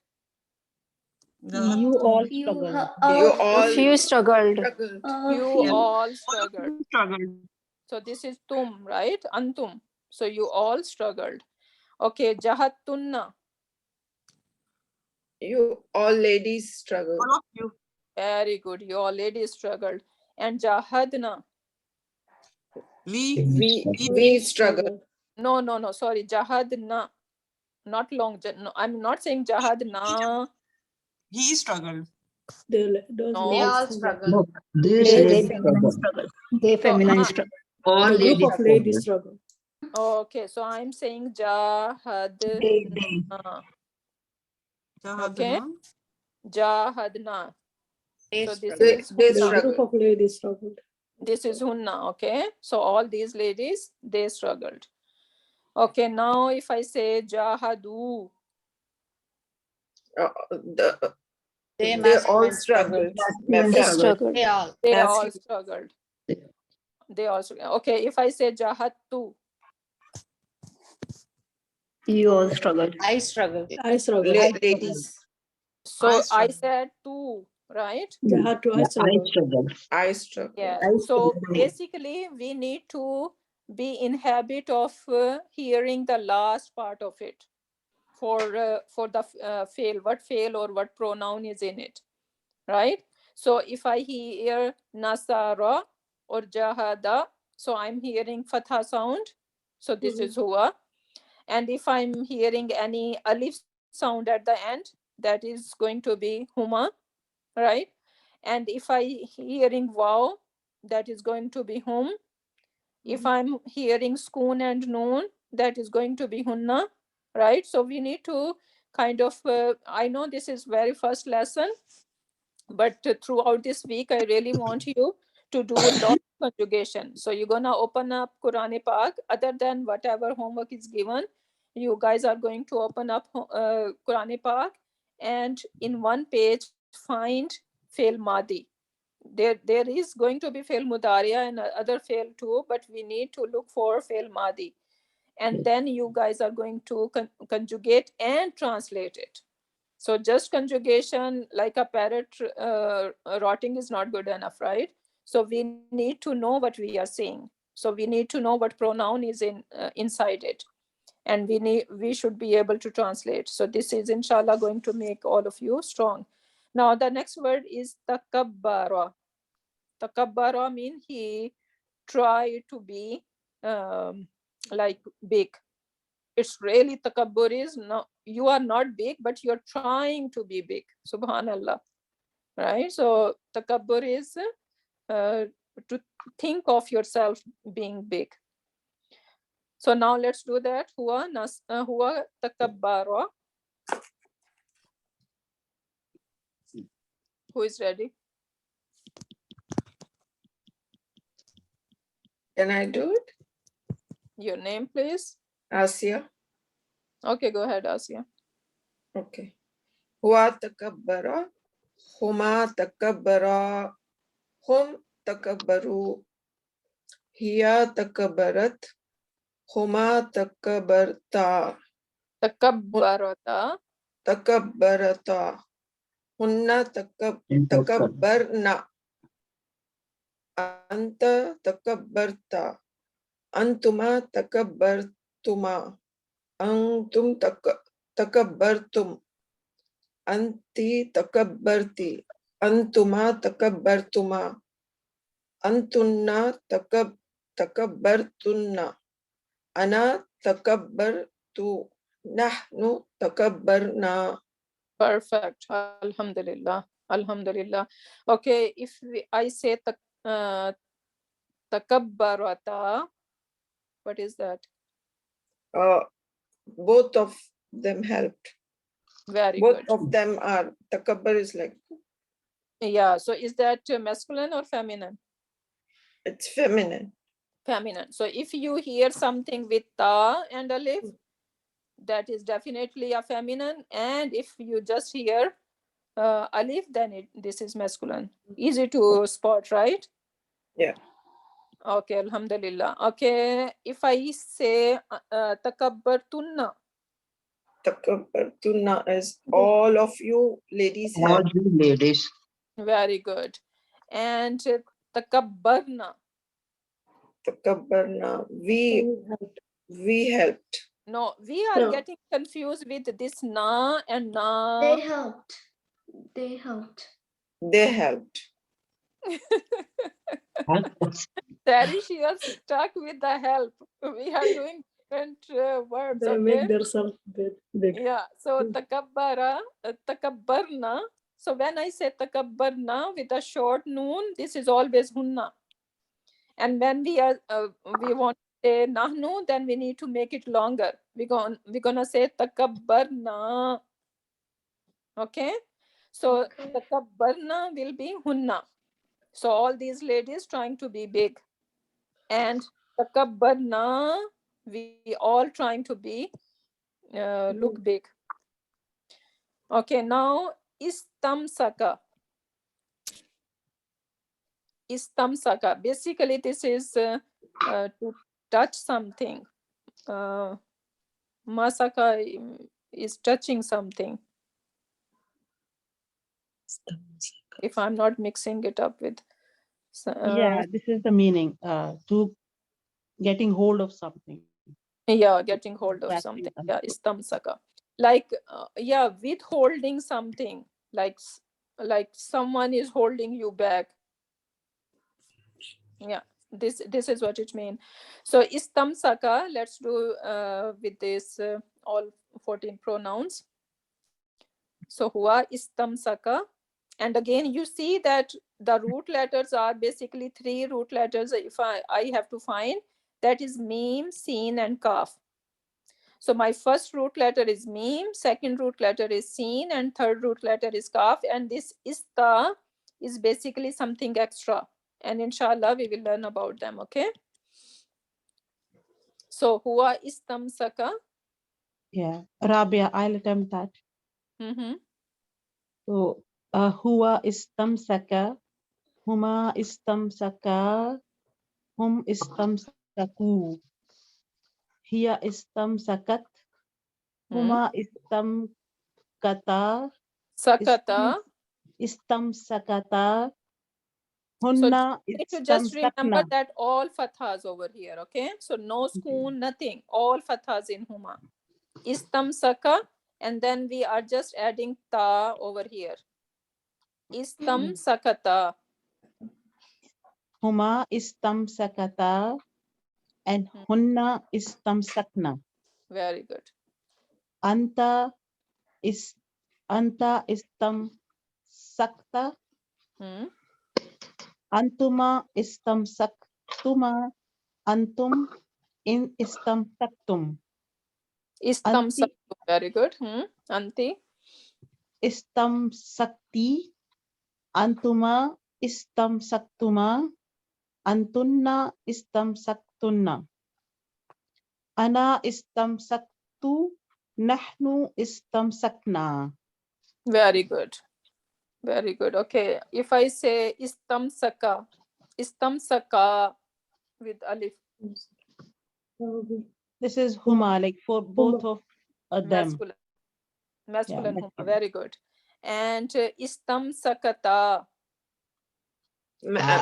You all You, struggle. You all Few struggled. You Yeah. all struggled. Struggled. So this is tum, right? Antum. So you all struggled. Okay, Jahatunna. You all ladies struggle. All of you. Very good. You already struggled. And Jahadna. We struggle. No. Sorry. Jahadna. Not long. No, I'm not saying Jahadna. He struggled. Those No. they ladies all struggle. struggle. This They lady feminine struggle. They feminine So, struggle. All The group ladies of ladies struggle. struggle. okay. So I'm saying Jahadna. They. Okay. Jahadna. Jahadna. So this They, is they The Hunna. group struggle. of ladies struggled. This is Hunna. Okay. So all these ladies, they struggled. Okay. Now if I say Jahadu. The They must all have struggled. They Mafia. struggled. They As all you- struggled. They all struggled. Okay, if I say Jahattu, You all struggled. I struggled. ladies. so I struggled. said two, right? Jahatu, I struggled. I struggled. Yeah. So basically, we need to be in habit of hearing the last part of it for the fail, what fail or what pronoun is in it, right? So if I hear Nasara or Jahada, so I'm hearing Fatha sound. So this is Hua. And if I'm hearing any Alif sound at the end, that is going to be Huma, right? And if I hearing Wow, that is going to be Hum. If I'm hearing Skoon and Noon, that is going to be Hunna, right? So we need to kind of, I know this is very first lesson, but throughout this week, I really want you to do a lot of conjugation. So you're gonna open up Quran Pak, other than whatever homework is given, you guys are going to open up Quran Pak and in one page find fail Madi. There is going to be fail Mudaria and other fail too, but we need to look for fail Madi. And then you guys are going to conjugate and translate it. So just conjugation like a parrot rotting is not good enough, right? So we need to know what we are saying. So we need to know what pronoun is inside it, and we should be able to translate. So this is inshallah going to make all of you strong. Now the next word is takabbara. Takabbara means he tried to be like big. It's really takabbur is no, you are not big, but you're trying to be big. Subhanallah, right? So takabbur is to think of yourself being big. So now let's do that. Huwa takabbara. Who is ready? Can I do it? Your name, please. Asia. Okay, go ahead, Asia. Okay. Hua takabbara. Huma takabbara. Hum takabbaru. Hiya takabbarat. Huma takabbarta. Takabbarata. Takabbarata. Hunna takabbarna. Anta takabbarta. Antuma takabbartuma. Antum takabbartum. Anti takabbarti. Antuma takabbartuma. Antunna takabbartunna. Ana takabbartu. Nahnu takabbarna. Perfect. Alhamdulillah. Alhamdulillah. Okay, if I say takabbarata, what is that? Both of them helped. Very Both good. of them are. Takabbar is like, Yeah, so is that masculine or feminine? it's feminine. Feminine. So if you hear something with ta and alif, that is definitely a feminine. And if you just hear alif, then this is masculine. Easy to spot, right? Yeah. Okay, alhamdulillah. Okay, if I say takabbartunna, Takabbartunna is all of you ladies All have. you ladies. very good. And takabbarna. Takabbarna. We helped. No, we are No. getting confused with this na and na. They helped. They helped. They helped. Sari, she was stuck with the help. We are doing different words, They okay? make themselves big. Yeah, so takabbarna. So when I say takabbarna with a short noon, this is always hunna. And when we want to say nahnu, then we need to make it longer. We're gonna say takabbarna. Okay? So Okay. takabbarna will be hunna. So all these ladies trying to be big. And takabbarna, we all trying to be look big. Okay, now istamsaka. Istamsaka. Basically, this is to touch something. Masaka is touching something. If I'm not mixing it up with. Yeah, this is the meaning. To getting hold of something. Yeah, getting hold of Grasping something. something. Yeah, istamsaka. Like, yeah, withholding something. Like someone is holding you back. Yeah, this is what it means. So istamsaka, let's do with this all 14 pronouns. So huwa istamsaka. And again, you see that the root letters are basically 3 root letters. If I have to find, that is meme, seen, and kaf. So my first root letter is meme, second root letter is seen, and third root letter is kaf. And this ista is basically something extra. And inshallah, we will learn about them, okay? So huwa istamsaka. Yeah, Rabia, I'll attempt that. So, huwa istamsaka, huma istamsaka, hum istamsaku, hiya istamsakat, huma istamkata, Sakata. istamsakata, So hunna you need to just remember istamsakna. that all fathas over here, okay? So no schoon, nothing. All fathas in huma. Istamsaka, and then we are just adding ta over here. Istamsakata. Huma istamsakata and hunna istamsakna. Very good. Anta istamsakta. Antuma istamsaktuma. Antum in istamsaktum. Istamsaktu. Very good. Anti. Istamsakti. Antuma istamsaktuma. Antunna istamsaktunna. Ana istamsaktu. Nahnu istamsakna. Very good. Very good. Okay. If I say istamsaka with alif. This is huma, like for both of them. Masculine Yeah, huma. Very good. And istamsakata.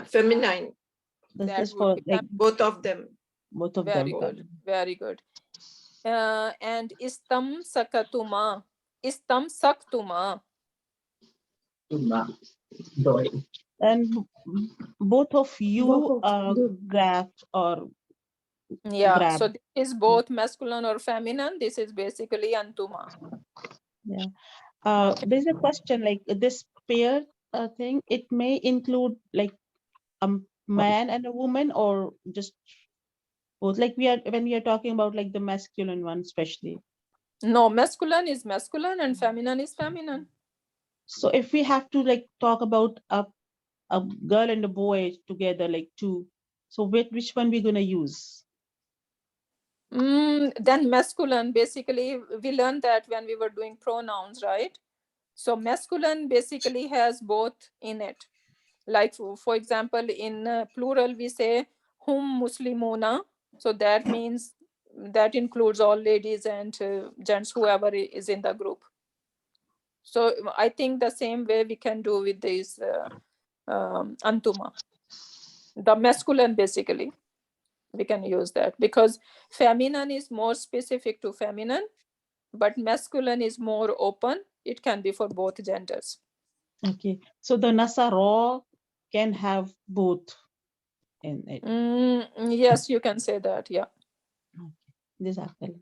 Feminine. This That is would for be like Both of them. both of very them. good. Very good. And istamsakatuma. Istamsaktuma. And both of you grasped or Yeah. grabbed. So this is both masculine or feminine. This is basically antuma. Yeah. Okay. There's a question like this pair thing. It may include like a man and a woman, or just both. Like when we are talking about like the masculine one, especially. No, masculine is masculine and feminine is feminine. So if we have to like talk about a girl and a boy together, like two, so which one we're gonna use? Then masculine, basically, we learned that when we were doing pronouns, right? So masculine basically has both in it. Like, for example, in plural, we say hum muslimuna. So that means that includes all ladies and gents, whoever is in the group. So I think the same way we can do with this antuma. The masculine, basically, we can use that because feminine is more specific to feminine, but masculine is more open. It can be for both genders. Okay, so the Nasara can have both in it. Yes, you can say that. Yeah. Exactly.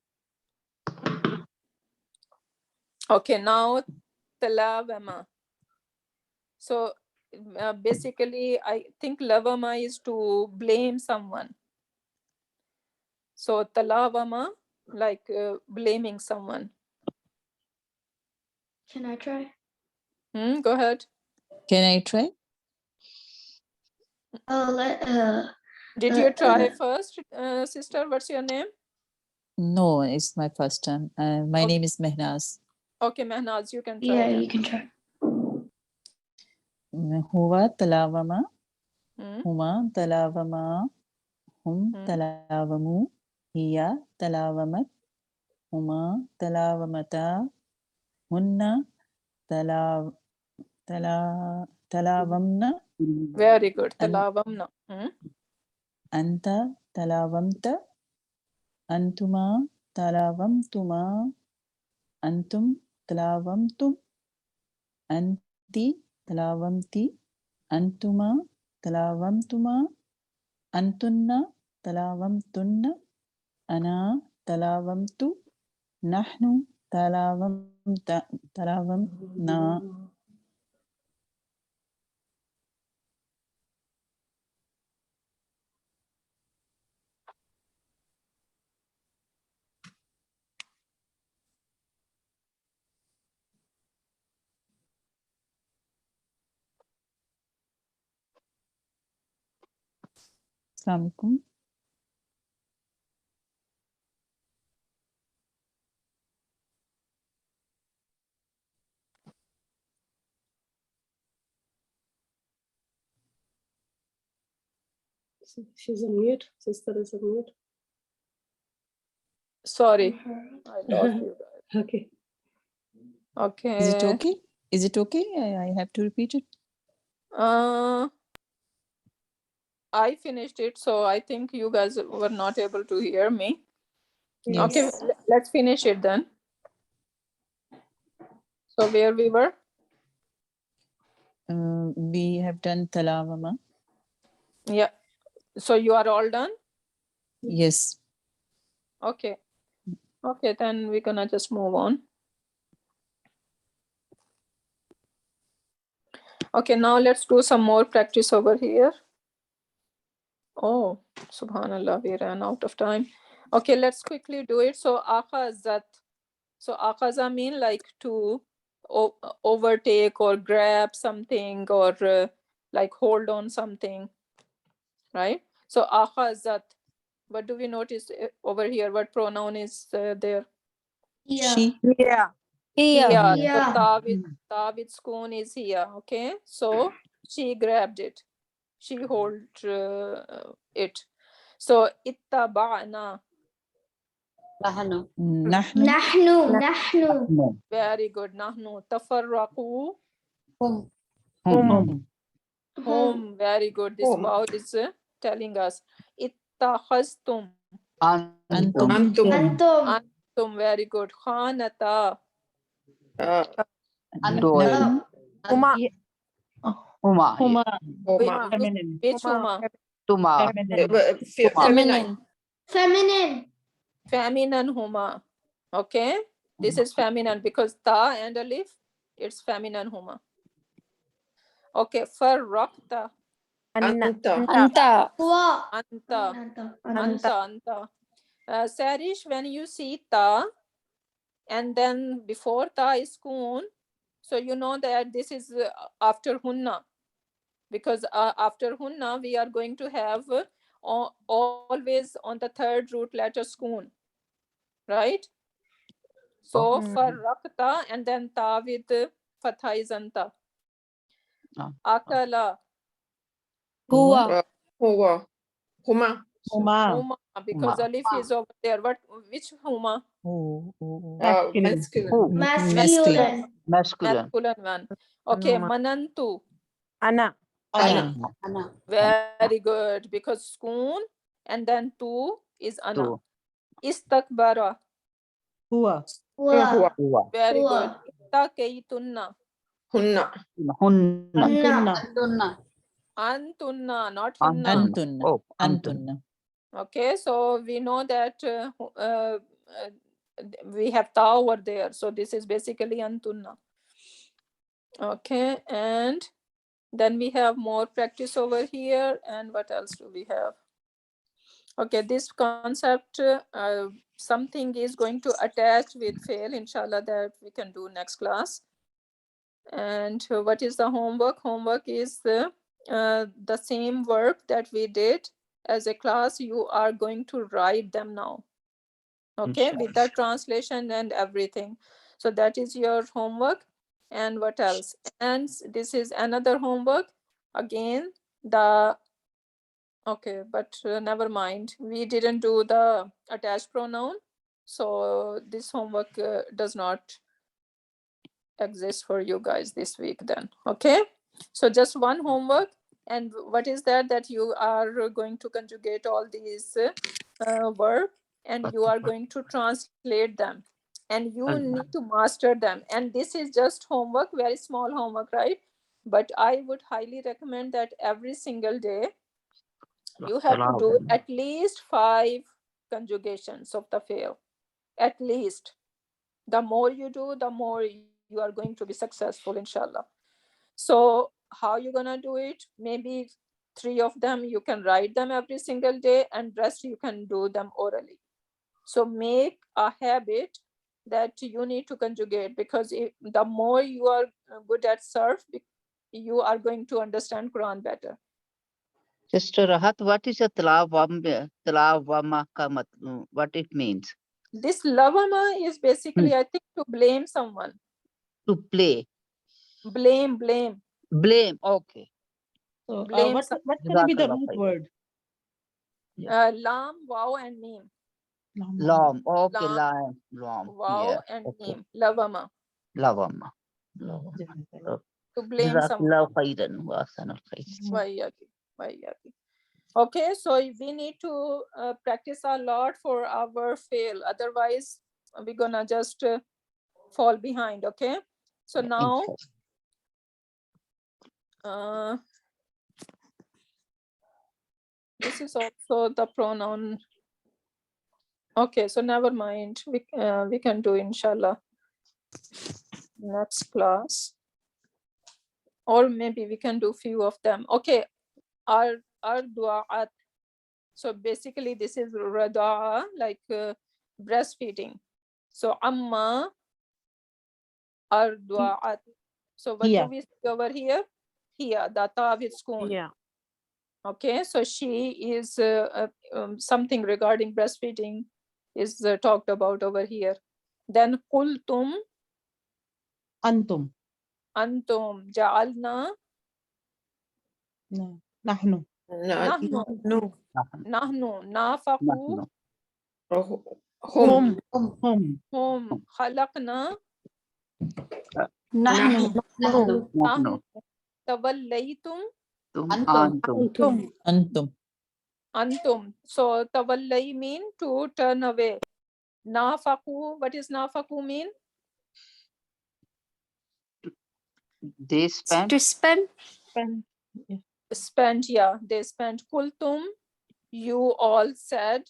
Okay, now talavama. So basically, I think lavama is to blame someone. So talavama, like blaming someone. Can I try? Go ahead. Can I try? Did you try first, sister? What's your name? No, it's my first time. My name is Mehnaz. Okay, Mehnaz, you can try. Yeah, then. you can try. Huwa talawama. Hmm? Huma talawama. Hum Hmm. talawamu. Hiya talawamat. Huma talawamata. Hunna talawamna. Very good. An- Talawamna. Hmm? Anta talawamta. Antuma talawamtuma. Antum talawamtum. Anti talawamti. Antuma talawamtuma. Antunna talawamtunna. Ana talawamtu. Nahnu talawamna. Assalamu alaikum. She's on mute. Sister is on mute. Sorry, I lost you guys. Okay. Okay. Is it okay? Is it okay? I have to repeat it. I finished it, so I think you guys were not able to hear me. Yes. Okay, let's finish it then. So where we were? We have done talawama. Yeah. So you are all done? Yes. Okay. Okay, then we're gonna just move on. Okay, now let's do some more practice over here. Oh, subhanallah, we ran out of time. Okay, let's quickly do it. So akhazat. So akhaza mean like to overtake or grab something or like hold on something, right? So akhazat. What do we notice over here? What pronoun is there? She. Yeah. Yeah. So Yeah. ta with spoon is here. Okay. So she grabbed it. She hold it. So ittaba'na. Nahnu. Nahnu. Very good. Nahnu tafarraqu. Hum. Home. Very good. This Hum. wow is telling us. Ittakhastum. Antum. Antum. Antum. Very good. Khanata. Nahnu. Huma. Huma. Homa. Which huma? Feminine. Feminine. Feminine huma. Okay. This is feminine because ta and alif, it's feminine huma. Okay. Farraqta. Anta. Wa. Anta. Sarish, when you see ta and then before ta is kun, so you know that this is after hunna, because after hunna we are going to have always on the third root letter skun, right? So farraqta and then ta with fatha is anta. Akala. Huwa. Homa. Homa. Huma, because alif is over there. Which huma? Masculine. Masculine. Masculine one. Okay, manantu. Ana. Very good, because skun and then tu is ana. Istakbara. Hua. Wa. Very Huwa. good. Ittakaytunna. Hunna. Antunna, not hunna. Antunna. Okay, so we know that we have ta over there. So this is basically antunna. Okay, and then we have more practice over here. And what else do we have? Okay, this concept, something is going to attach with fail, inshallah, that we can do next class. And what is the homework? Homework is the same work that we did as a class. You are going to write them now. Okay, with the translation and everything. So that is your homework. And what else? And this is another homework. Again, okay, but never mind. We didn't do the attached pronoun. So this homework does not exist for you guys this week then. Okay. So just one homework. And what is that you are going to conjugate all these verbs and you are going to translate them and you need to master them. And this is just homework, very small homework, right? But I would highly recommend that every single day you have to do at least 5 conjugations of the fail. At least. The more you do, the more you are going to be successful, inshallah. So how you gonna do it? Maybe 3 of them you can write them every single day and rest you can do them orally. So make a habit that you need to conjugate, because the more you are good at surf, you are going to understand Quran better. Sister Rahat, what is a talawama ka matlab? What it means? This lavama is basically, I think, to blame someone. To play. Blame. Blame. Okay. So Blame what some- can be the Jazakallah root khair. word? Lam, wow, and meme. Lam. Okay. Lam, Lam. wow, Yeah. and Okay. meme. Lavama. Lavama. To blame someone. Jazakallah khairan wa ahsanal khair. Vaiyaki. Okay, so we need to practice a lot for our fail. Otherwise, we're gonna just fall behind. Okay. So now, this is also the pronoun. Okay, so never mind. We can do inshallah next class, or maybe we can do few of them. Okay, our du'at. So basically, this is rada'a, like breastfeeding. So amma ardu'at. So what do we see over here? Here, the ta with schoon. Yeah. Okay, so she is something regarding breastfeeding is talked about over here. Then qultum Antum. ja'alna No. Nahnu. nahnu nafaqu Hum. hum khalaqna Nahnu. nahnu tawallaytum antum. So tawallay mean to turn away. Nafaqu, what is nafaqu mean? They spent. To spend. Spent, yeah, they spent. Kultum, you all said.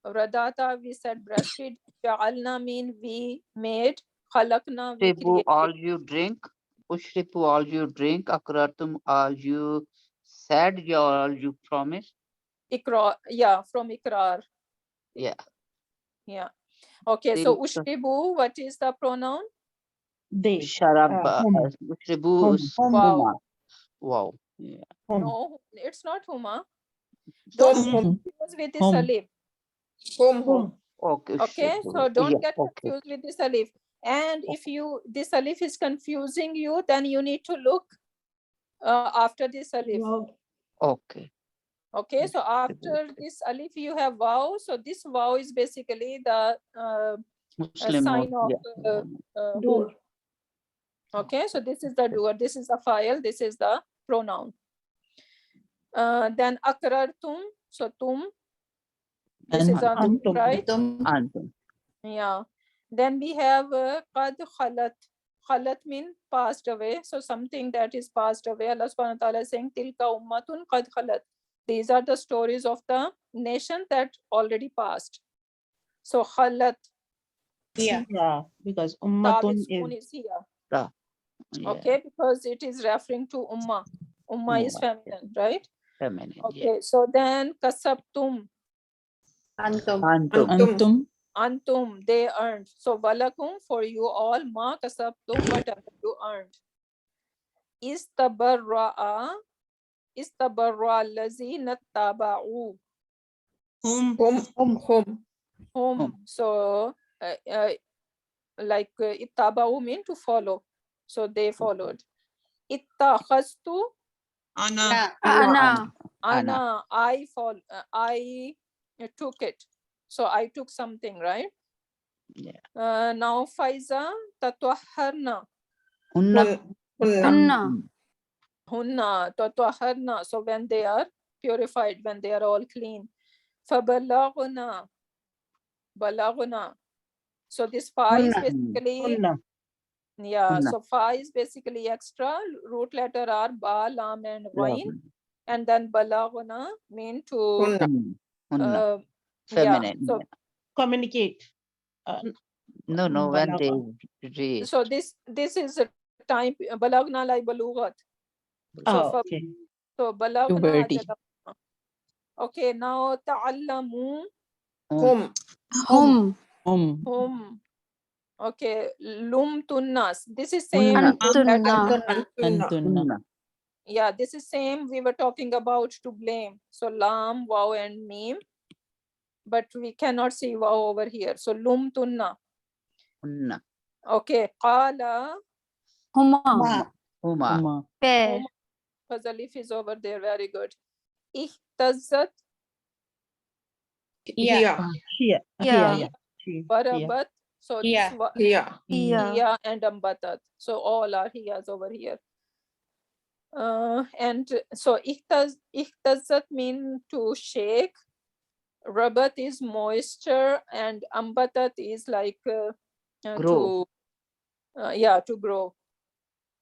Radata, we said breastfeed. Ja'alna mean we made. Khalaqna, we Ushribu, created. all you drink. Ushribu, all you drink. Akratum, all you said, all you promised. Ikra, yeah, from ikrar. Yeah. Yeah. Okay, so Tilka. ushribu, what is the pronoun? They. Sharab. Ushribu. Wow. Wow. Yeah. No, it's not huma. Don't get confused with this alif. Hum. Okay. Okay, Ushribu. so don't Yeah, get okay. confused with this alif. And if this alif is confusing you, then you need to look after this alif. Wow. Okay. Okay, so after this alif you have waw. So this waw is basically the Muslim. sign of Yeah. hum. Okay, so this is the doer, this is the file, this is the pronoun. Then akrartum, so tum. This is a noun, right? Antum. Yeah. Then we have qad khalat. Khalat mean passed away. So something that is passed away. Allah subhanahu wa ta'ala is saying tilka ummatun qad khalat. These are the stories of the nation that already passed. So khalat. Yeah, because Ta ummatun with spoon is is here. Yeah. Okay, because it is referring to ummah. Ummah is feminine, right? Feminine. Okay, so then kasabtum. Antum. Antum, they earned. So walakum, for you all, ma kasabtum, whatever you earned. Istabarra'a allazina taba'u. Hum. So like ittaba'u mean to follow. So they followed. Ittakhaztu, Ana. Ana. ana, I took it. So I took something, right? Yeah. Now Faiza, tatwahharna. Hunna. Hunna. Hunna, tatwahharna. So when they are purified, when they are all clean. Fabalaguna. Balaguna. So this fa is basically, yeah, Hunna. so fa is basically extra. Root letter are ba, lam, and ghain. And then balaguna mean to, Hunna. yeah, Feminine. so, Communicate. No, when they Balagha. reach. so this is a time, balagna like balughat. Oh, So, okay. so balagna. Puberty. Okay, now ta'allamu. Hum. Hum. Okay, lumtunnas. This is same. Antunna. Hunna. Yeah, this is same we were talking about to blame. So lam, wow, and meme. But we cannot see wow over here. So lumtunna. Hunna. Okay, qala. Huma. Huma. Pair. Because alif is over there. Very good. Ihtazzat. Here. Here. Yeah. Yeah. She. Warabat. So Here. this Here. Yeah. hiya and ambatat. So all are hiyas over here. And so ihtazzat mean to shake. Rabat is moisture, and ambatat is like Grow. to grow.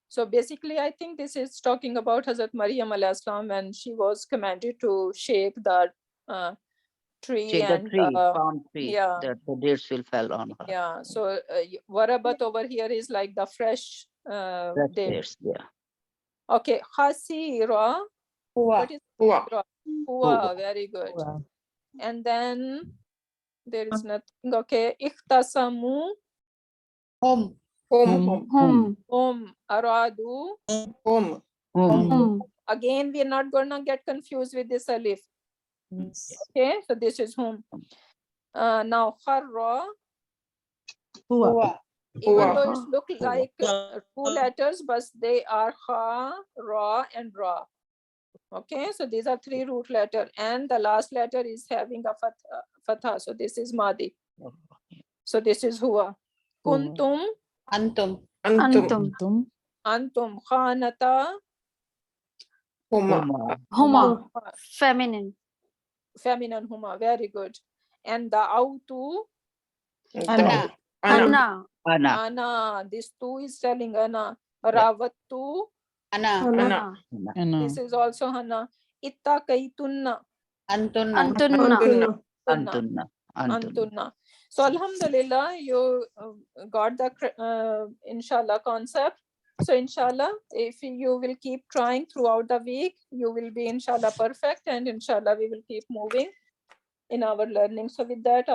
So basically, I think this is talking about Hazrat Maryam alayhi salam when she was commanded to shake the tree. Shake the and tree, palm tree, yeah, that the dates will fall on her. yeah. So warabat over here is like the fresh That's date. dates, yeah. Okay, khasira. What is Hua. khasira? Hua, very good. And then there is nothing. Okay, ikhtasamu. Hum. Aradu. Hum. Again, we are not gonna get confused with this alif. Okay, so this is whom. Now kharra. Hua. Even though it's look like two letters, but they are ha, ra, and ra. Okay, so these are three root letter, and the last letter is having a fatha. So this is madi. So this is huwa. Kuntum. Antum. Antum khanata. Huma. Huma. Feminine. Feminine huma. Very good. And the autu. Ana. Anna. Ana. Ana. This two is telling ana. Rawattu. Ana. This is also hana. Ittaqaytunna. Antunna. Antunna. So alhamdulillah, you got the inshallah concept. So inshallah, if you will keep trying throughout the week, you will be inshallah perfect, and inshallah we will keep moving in our learning. So with that,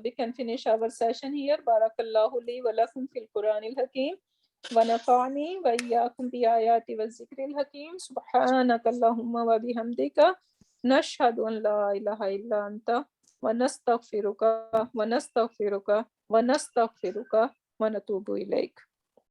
we can finish our session here. Barakallahu li wa lakum fil Quranil Hakim. ونفعني وإياكم بآيات والذكر الحكيم سبحانك اللهم وبحمدك نشهد أن لا إله إلا أنت ونستغفرك ونتوب إليك.